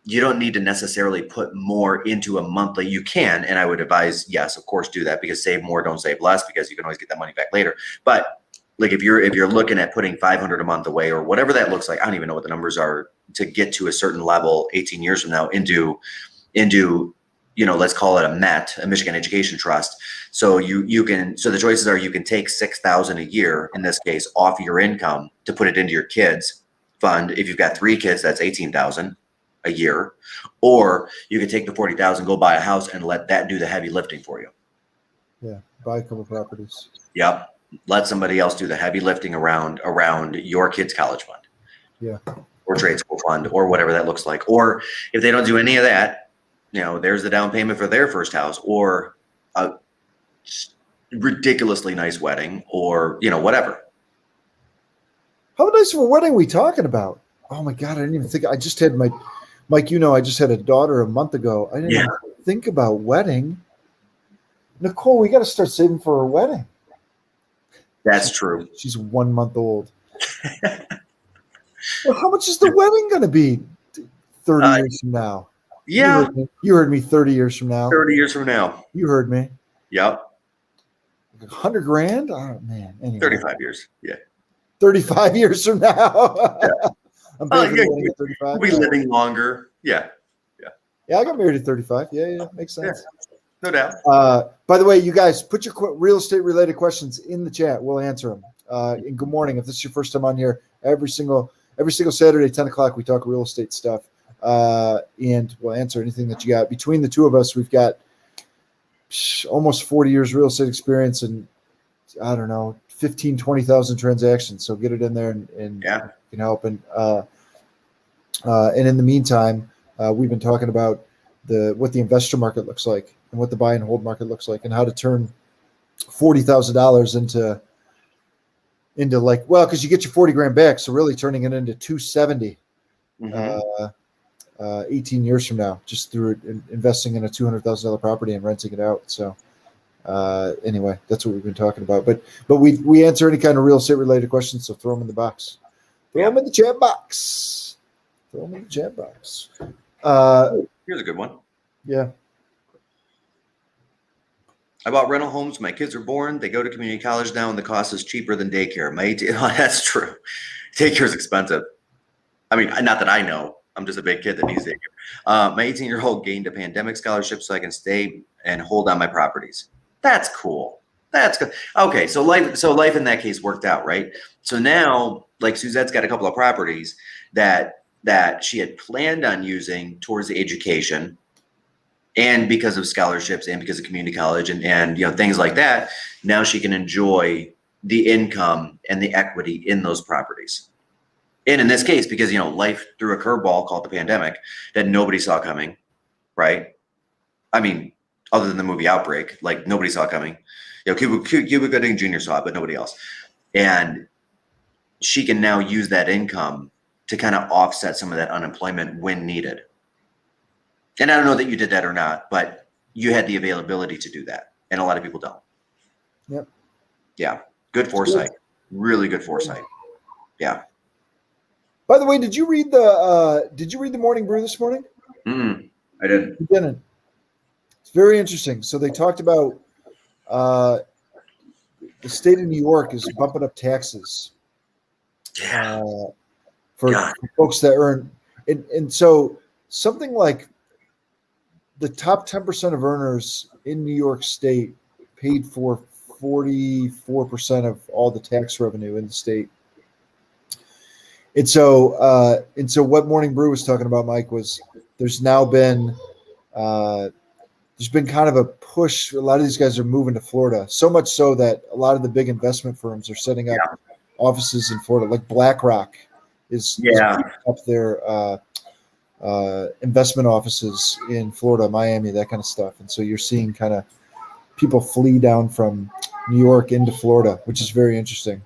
you don't need to necessarily put more into a monthly. You can, and I would advise, yes, of course, do that, because save more, don't save less, because you can always get that money back later. But like if you're looking at putting 500 a month away, or whatever that looks like, I don't even know what the numbers are, to get to a certain level 18 years from now into let's call it a MET, a Michigan Education Trust. So the choices are, you can take $6,000 a year, in this case, off your income to put it into your kids fund. If you've got 3 kids, that's $18,000 a year. Or you can take the $40,000, go buy a house, and let that do the heavy lifting for you. Yeah, buy a couple properties. Yep. Let somebody else do the heavy lifting around your kids' college fund. Yeah. Or trade school fund, or whatever that looks like. Or if they don't do any of that, there's the down payment for their first house, or a ridiculously nice wedding, or whatever. How nice of a wedding are we talking about? Oh my God, I didn't even think. I just had Mike, I just had a daughter a month ago. I didn't even think about wedding. Nicole, we got to start saving for her wedding. That's true. She's 1 month old. Well, how much is the wedding going to be 30 years from now? Yeah. You heard me 30 years from now. 30 years from now. You heard me. Yep. 100 grand? Oh, man. Anyway. 35 years. Yeah. 35 years from now. Yeah. I'm paying for the wedding at 35. We'll be living longer. Yeah. Yeah. Yeah, I got married at 35. Yeah. Makes sense. Yeah. No doubt. By the way, you guys, put your real estate related questions in the chat. We'll answer them. And good morning. If this is your first time on here, every single Saturday, 10 o'clock, we talk real estate stuff. And we'll answer anything that you got. Between the two of us, we've got almost 40 years real estate experience, and I don't know, 20,000 transactions. So get it in there and can help. And in the meantime, we've been talking about what the investor market looks like, and what the buy and hold market looks like, and how to turn $40,000 into because you get your 40 grand back. So really turning it into 270. 18 years from now, just through investing in a $200,000 property and renting it out. So anyway, that's what we've been talking about. But we answer any kind of real estate related questions. So throw them in the box. Throw them in the chat box. Here's a good one. Yeah. I bought rental homes. My kids are born. They go to community college now, and the cost is cheaper than daycare. That's true. Daycare is expensive. I mean, not that I know. I'm just a big kid that needs daycare. My 18-year-old gained a pandemic scholarship so I can stay and hold on my properties. That's cool. That's good. Okay, so life in that case worked out, right? So now, like, Suzette's got a couple of properties that she had planned on using towards the education, and because of scholarships and because of community college and things like that, now she can enjoy the income and the equity in those properties. And in this case, because life threw a curveball called the pandemic that nobody saw coming, right? I mean, other than the movie Outbreak, like nobody saw coming. Cuba Gooding Jr. saw it, but nobody else. And she can now use that income to kind of offset some of that unemployment when needed. And I don't know that you did that or not, but you had the availability to do that. And a lot of people don't. Yep. Yeah. Good foresight. Really good foresight. Yeah. By the way, did you read the Morning Brew this morning? I didn't. You didn't. It's very interesting. So they talked about uh, the state of New York is bumping up taxes Yeah. for God. folks that earn, and so something like the top 10% of earners in New York State paid for 44% of all the tax revenue in the state. And so what Morning Brew was talking about, Mike, was there's now been uh, there's been kind of a push. A lot of these guys are moving to Florida, so much so that a lot of the big investment firms are setting up offices in Florida. Like BlackRock is Yeah. up their investment offices in Florida, Miami, that kind of stuff. And so you're seeing kind of people flee down from New York into Florida, which is very interesting.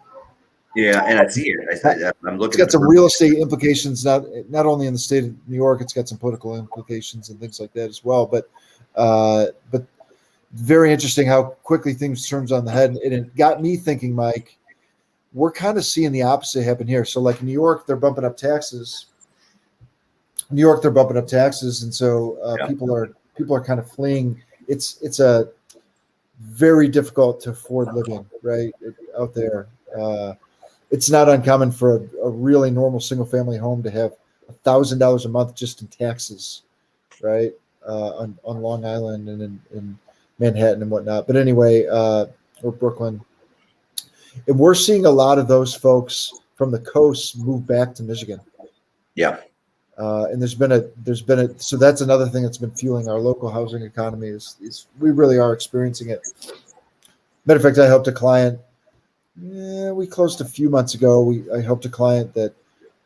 Yeah, and I see it. I'm It's looking at got the some real estate implications, not only in the state of New York. It's got some political implications and things like that as well. But very interesting how quickly things turns on the head, and it got me thinking, Mike. We're kind of seeing the opposite happen here. So, like in New York, they're bumping up taxes. And so people are kind of fleeing. It's a very difficult to afford living right out there. It's not uncommon for a really normal single family home to have $1,000 a month just in taxes, right? On Long Island and in Manhattan and whatnot. But anyway, or Brooklyn, and we're seeing a lot of those folks from the coast move back to Michigan. Yeah. And there's been a so that's another thing that's been fueling our local housing economy is we really are experiencing it. Matter of fact, I helped a client. We closed a few months ago. I helped a client that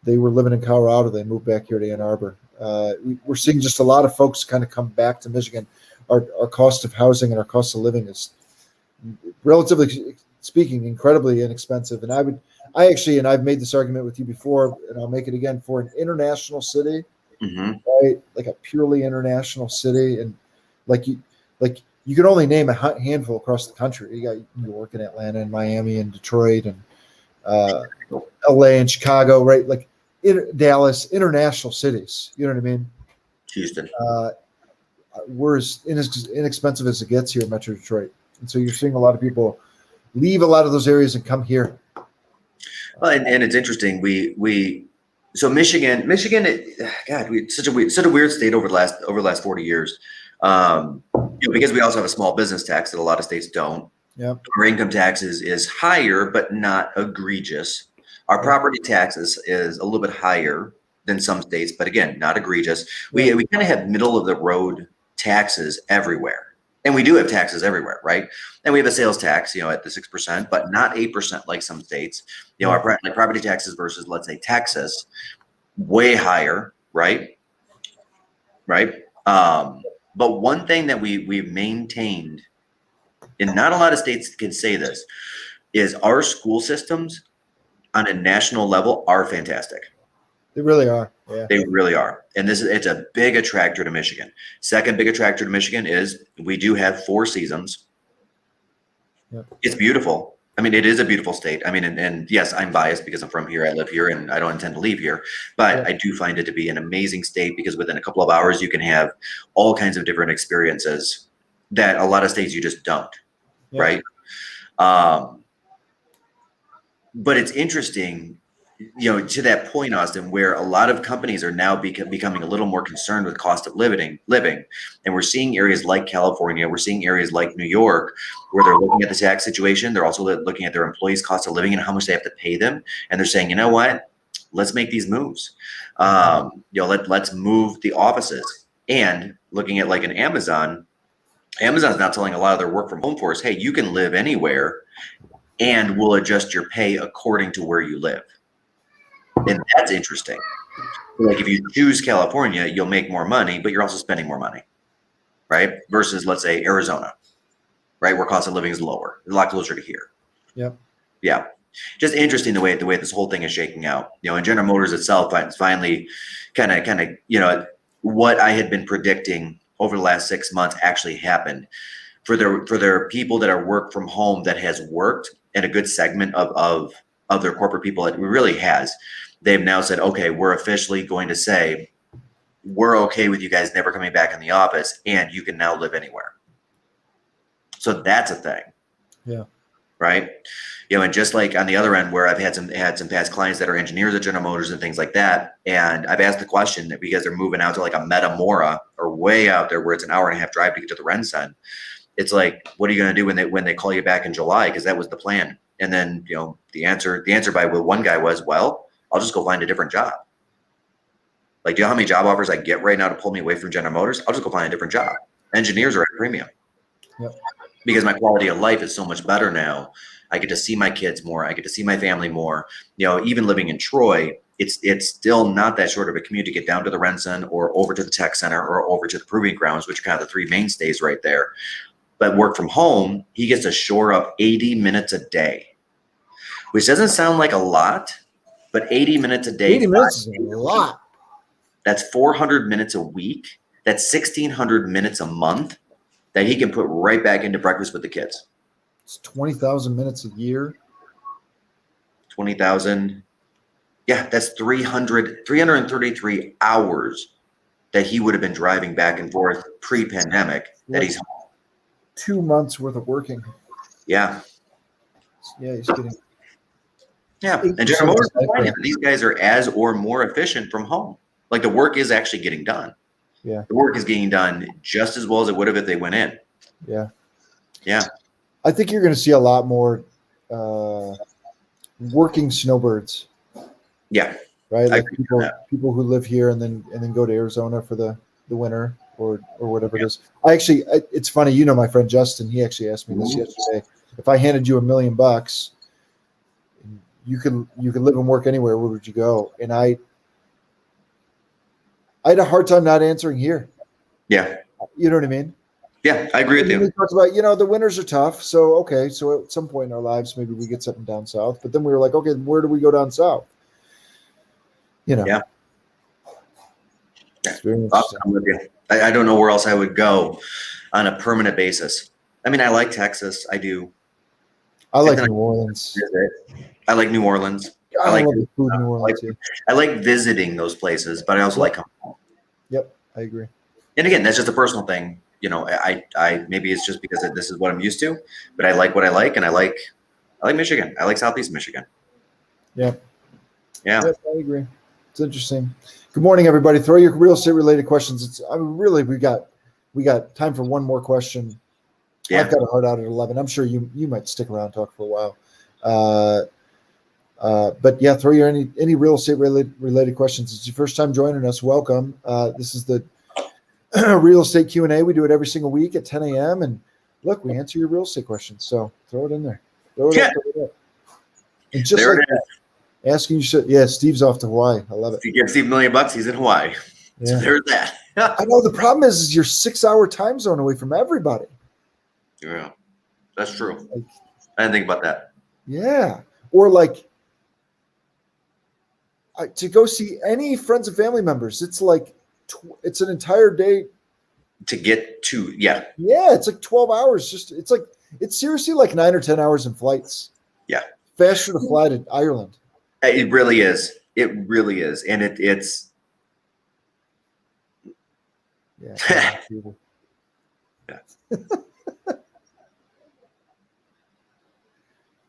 they were living in Colorado. They moved back here to Ann Arbor. We're seeing just a lot of folks kind of come back to Michigan. Our cost of housing and our cost of living is, relatively speaking, incredibly inexpensive. And I've made this argument with you before, and I'll make it again, for an international city, right? Like a purely international city, and like you can only name a handful across the country. You got New York and Atlanta and Miami and Detroit and LA and Chicago, right? Like Dallas, international cities. You know what I mean? Houston. We're as inexpensive as it gets here in Metro Detroit. And so you're seeing a lot of people leave a lot of those areas and come here. Well, and it's interesting. So Michigan, such a weird state over the last 40 years. Because we also have a small business tax that a lot of states don't. Yeah. Our income tax is higher, but not egregious. Our property tax is a little bit higher than some states, but again, not egregious. We kind of have middle of the road taxes everywhere. And we do have taxes everywhere, right? And we have a sales tax, at the 6%, but not 8% like some states. Our property taxes versus, let's say, Texas, way higher, right? Right. But one thing that we've maintained, and not a lot of states can say this, is our school systems on a national level are fantastic. They really are. Yeah. They really are. And it's a big attractor to Michigan. Second big attractor to Michigan is we do have 4 seasons. Yep. It's beautiful. I mean, it is a beautiful state. I mean, and yes, I'm biased because I'm from here. I live here and I don't intend to leave here. But I do find it to be an amazing state because within a couple of hours, you can have all kinds of different experiences that a lot of states you just don't. Yep. Right? But it's interesting, to that point, Austin, where a lot of companies are now becoming a little more concerned with cost of living. And we're seeing areas like California, we're seeing areas like New York, where they're looking at the tax situation. They're also looking at their employees' cost of living and how much they have to pay them. And they're saying, you know what, let's make these moves. Let's move the offices. And looking at like an Amazon's now telling a lot of their work from home force, hey, you can live anywhere and we'll adjust your pay according to where you live. And that's interesting. Like if you choose California, you'll make more money, but you're also spending more money, right? Versus, let's say, Arizona, right, where cost of living is lower, a lot closer to here. Yep. Yeah. Just interesting the way this whole thing is shaking out. And General Motors itself finally kind of what I had been predicting over the last 6 months actually happened. For their people that are work from home that has worked, and a good segment of their corporate people, it really has. They've now said, okay, we're officially going to say we're okay with you guys never coming back in the office, and you can now live anywhere. So that's a thing. Yeah. Right. And just like on the other end where I've had some past clients that are engineers at General Motors and things like that. And I've asked the question that because they're moving out to like a Metamora or way out there where it's an hour and a half drive to get to the Renson. It's like, what are you going to do when they call you back in July? Because that was the plan. And then, the answer by one guy was, well, I'll just go find a different job. Like, do you know how many job offers I get right now to pull me away from General Motors? I'll just go find a different job. Engineers are at a premium. Yep. Because my quality of life is so much better now. I get to see my kids more. I get to see my family more. Even living in Troy, it's still not that short of a commute to get down to the Renson or over to the tech center or over to the proving grounds, which are kind of the three mainstays right there. But work from home, he gets to shore up 80 minutes a day, which doesn't sound like a lot, but 80 minutes a day. 80 minutes is a lot. That's 400 minutes a week. That's 1,600 minutes a month that he can put right back into breakfast with the kids. It's 20,000 minutes a year. 20,000. Yeah, that's 333 hours that he would have been driving back and forth pre-pandemic that he's home. 2 months worth of working. Yeah. Yeah, he's getting. Yeah, and General Motors, these guys are as or more efficient from home. Like the work is actually getting done. Yeah. The work is getting done just as well as it would have if they went in. Yeah. Yeah. I think you're going to see a lot more working snowbirds. Yeah. Right. Like people who live here and then go to Arizona for the winter or whatever it is. It's funny. My friend Justin, he actually asked me this yesterday. If I handed you $1 million, you could live and work anywhere. Where would you go? And I had a hard time not answering here. Yeah. You know what I mean? Yeah, I agree with you. We talked about, the winters are tough. So, okay. So at some point in our lives, maybe we get something down south, but then we were like, okay, where do we go down south? Yeah. It's very interesting. I'm with you. I don't know where else I would go on a permanent basis. I mean, I like Texas. I do. I like New Orleans. I like New Orleans. I like the food in New Orleans. I like visiting those places, but I also like coming home. Yep, I agree. And again, that's just a personal thing. I maybe it's just because this is what I'm used to, but I like what I like, and I like Michigan. I like Southeast Michigan. Yeah. Yeah. Yep, I agree. It's interesting. Good morning, everybody. Throw your real estate related questions. Really we got time for one more question. Yeah. I've got a hard out at 11. I'm sure you might stick around and talk for a while. But yeah, throw your any real estate related questions. It's your first time joining us. Welcome. This is the real estate Q&A. We do it every single week at 10 a.m. And look, we answer your real estate questions. So throw it in there. Throw it up. And just there like that, asking you, Steve's off to Hawaii. I love it. If you give Steve $1 million, he's in Hawaii. Yeah. So there's that. I know the problem is you're 6-hour time zone away from everybody. Yeah, that's true. I didn't think about that. Yeah. Or like to go see any friends and family members, it's like it's an entire day to get to. Yeah, it's like 12 hours. It's seriously like 9 or 10 hours in flights. Yeah, faster to fly to Ireland. It really is. It really is, and it's. Yeah. Yeah. Yeah.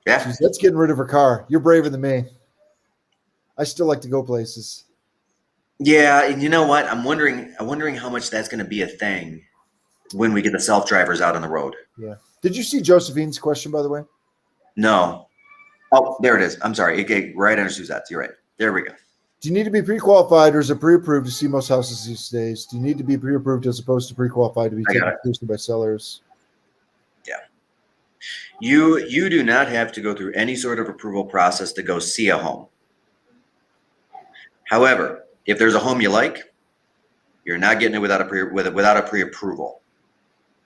Jeez, that's getting rid of her car. You're braver than me. I still like to go places. Yeah, and you know what? I'm wondering how much that's going to be a thing when we get the self-drivers out on the road. Yeah. Did you see Josephine's question, by the way? No. Oh, there it is. I'm sorry. Okay, right under Suzette's. You're right. There we go. Do you need to be pre-qualified or is it pre-approved to see most houses these days? Do you need to be pre-approved as opposed to pre-qualified to be taken seriously by sellers? Yeah. You do not have to go through any sort of approval process to go see a home. However, if there's a home you like, you're not getting it without a pre-approval.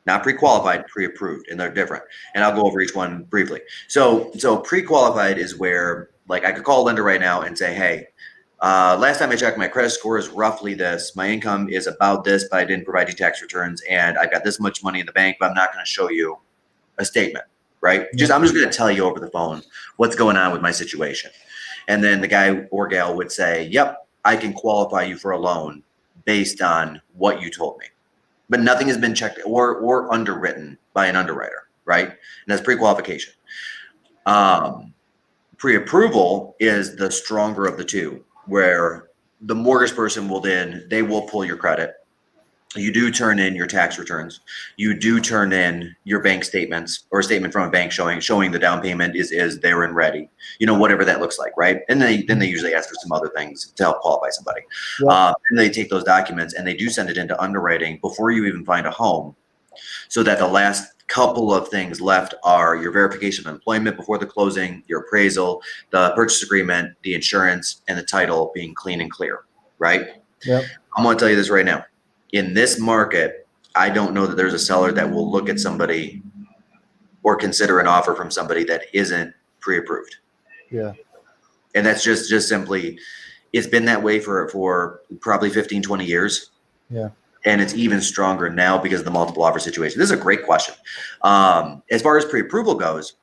Not pre-qualified, pre-approved, and they're different. And I'll go over each one briefly. So pre-qualified is where, like, I could call a lender right now and say, hey, last time I checked, my credit score is roughly this. My income is about this, but I didn't provide you tax returns, and I've got this much money in the bank, but I'm not going to show you a statement, right? I'm just going to tell you over the phone what's going on with my situation. And then the guy or gal would say, yep, I can qualify you for a loan based on what you told me. But nothing has been checked or underwritten by an underwriter, right? And that's pre-qualification. Pre-approval is the stronger of the two, where the mortgage person they will pull your credit. You do turn in your tax returns. You do turn in your bank statements or a statement from a bank showing the down payment is there and ready. Whatever that looks like, right? And then they usually ask for some other things to help qualify somebody. Yeah. And they take those documents and they do send it into underwriting before you even find a home, so that the last couple of things left are your verification of employment before the closing, your appraisal, the purchase agreement, the insurance, and the title being clean and clear, right? Yeah. I'm going to tell you this right now. In this market, I don't know that there's a seller that will look at somebody or consider an offer from somebody that isn't pre-approved. Yeah. And that's just simply, it's been that way for probably 15, 20 years. Yeah. And it's even stronger now because of the multiple offer situation. This is a great question. As far as pre-approval goes,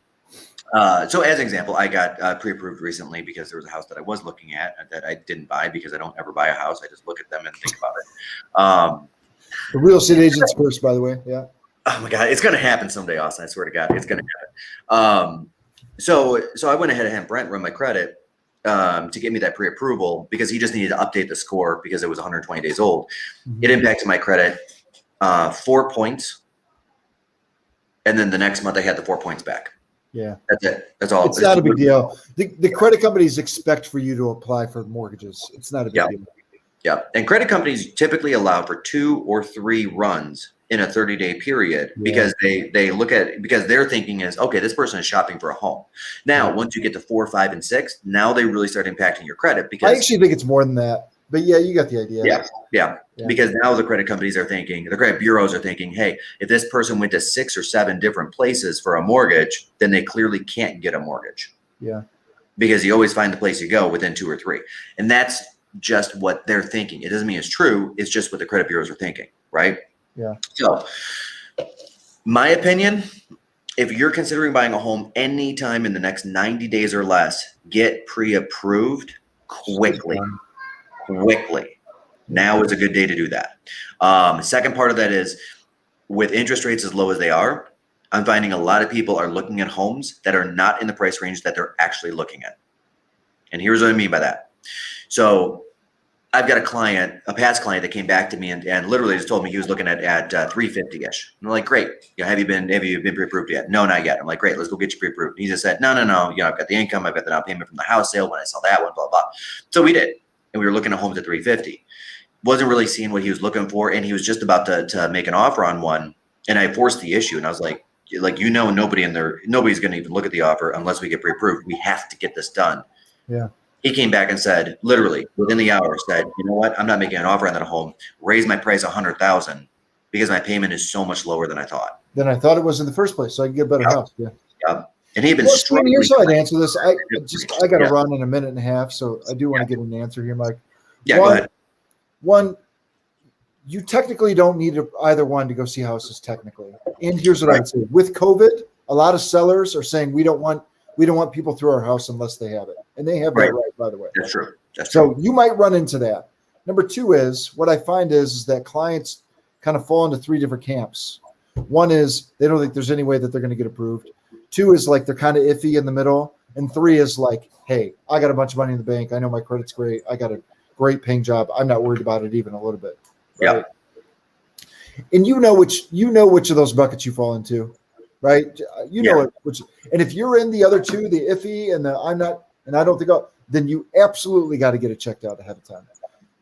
so as an example, I got pre-approved recently because there was a house that I was looking at that I didn't buy because I don't ever buy a house. I just look at them and think about it. The real estate agent's first, by the way. Yeah. Oh my God, it's going to happen someday, Austin. I swear to God, it's going to happen. So I went ahead and had Brent run my credit to get me that pre-approval because he just needed to update the score because it was 120 days old. Mm-hmm. It impacted my credit 4 points. And then the next month I had the 4 points back. Yeah. That's it. That's all. It's not a big deal. The credit companies expect for you to apply for mortgages. It's not a big deal. Yeah. And credit companies typically allow for 2 or 3 runs in a 30-day period because they look at it because their thinking is, okay, this person is shopping for a home. Now, once you get to 4, 5, and 6, now they really start impacting your credit because I actually think it's more than that. But yeah, you got the idea. Yeah. Because now the credit companies are thinking, the credit bureaus are thinking, hey, if this person went to 6 or 7 different places for a mortgage, then they clearly can't get a mortgage. Yeah. Because you always find the place you go within 2 or 3. And that's just what they're thinking. It doesn't mean it's true. It's just what the credit bureaus are thinking, right? Yeah. So my opinion, if you're considering buying a home anytime in the next 90 days or less, get pre-approved quickly. Now is a good day to do that. Second part of that is with interest rates as low as they are, I'm finding a lot of people are looking at homes that are not in the price range that they're actually looking at. And here's what I mean by that. So I've got a past client that came back to me and literally just told me he was looking at 350-ish. And I'm like, great. Have you been pre-approved yet? No, not yet. I'm like, great, let's go get you pre-approved. He just said, no. I've got the income, I've got the down payment from the house sale when I saw that one, blah, blah. So we did. And we were looking at homes at 350. Wasn't really seeing what he was looking for. And he was just about to make an offer on one. And I forced the issue. And I was like, nobody's going to even look at the offer unless we get pre-approved. We have to get this done. Yeah. He came back and said, literally within the hour, said, you know what? I'm not making an offer on that home. Raise my price $100,000 because my payment is so much lower than I thought. Than I thought it was in the first place. So I can get a better house. Yeah. And he had been struggling. Here's how I'd answer this. I got to run in a minute and a half, so I do want to get an answer here, Mike. Yeah, go ahead. One, you technically don't need either one to go see houses technically. And here's what I would say: with COVID, a lot of sellers are saying we don't want people through our house unless they have it, and they have that right, by the way. That's true. So you might run into that. Number two is what I find is that clients kind of fall into 3 different camps. One is they don't think there's any way that they're going to get approved. 2 is like they're kind of iffy in the middle, and 3 is like, hey, I got a bunch of money in the bank. I know my credit's great. I got a great paying job. I'm not worried about it even a little bit. Right? Yeah. And you know which of those buckets you fall into, right? You know it. And if you're in the other 2, the iffy and the I'm not, and I don't think, then you absolutely got to get it checked out ahead of time,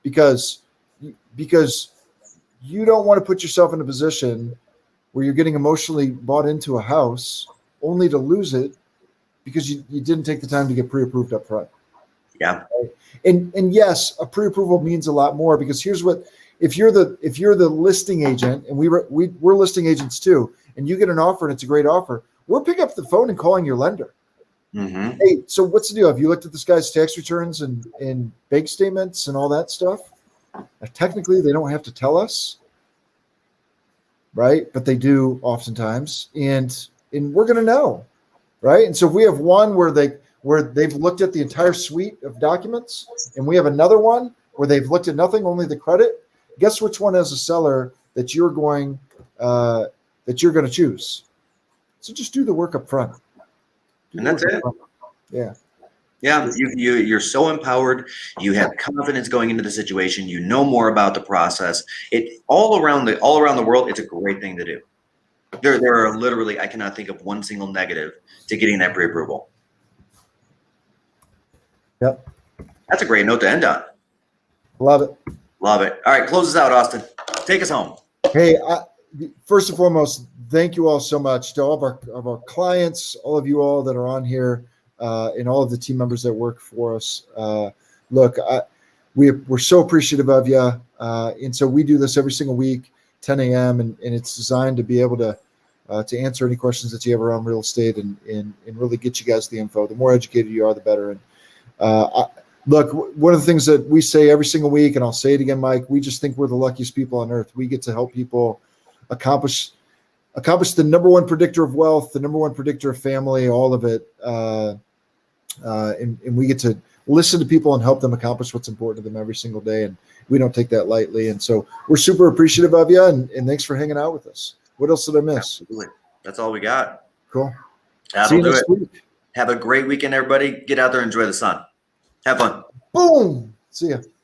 because you don't want to put yourself in a position where you're getting emotionally bought into a house only to lose it because you didn't take the time to get pre-approved up front. Yeah. And yes, a pre-approval means a lot more, because here's what, if you're the listing agent, and we're listing agents too, and you get an offer and it's a great offer, we're picking up the phone and calling your lender. Mm-hmm. Hey, so what's the deal? Have you looked at this guy's tax returns and bank statements and all that stuff? Technically, they don't have to tell us, right? But they do oftentimes, and we're going to know, right? And so if we have one where they've looked at the entire suite of documents, and we have another one where they've looked at nothing, only the credit, guess which one as a seller that you're going to choose. So just do the work up front. And that's it. Yeah. Yeah, you're so empowered. You have confidence going into the situation. You know more about the process. It all around the world. It's a great thing to do. There are literally, I cannot think of one single negative to getting that pre-approval. Yep. That's a great note to end on. Love it. Love it. All right, close us out, Austin. Take us home. Hey, first and foremost, thank you all so much to all of our clients, all of you all that are on here, and all of the team members that work for us. Look, we're so appreciative of you, and so we do this every single week, 10 a.m., and it's designed to be able to answer any questions that you have around real estate and really get you guys the info. The more educated you are, the better. And look, one of the things that we say every single week, and I'll say it again, Mike, we just think we're the luckiest people on earth. We get to help people accomplish the number one predictor of wealth, the number one predictor of family, all of it. And we get to listen to people and help them accomplish what's important to them every single day. And we don't take that lightly. And so we're super appreciative of you. And thanks for hanging out with us. What else did I miss? Absolutely. That's all we got. Cool. That'll do it. Week. Have a great weekend, everybody. Get out there and enjoy the sun. Have fun. Boom. See ya.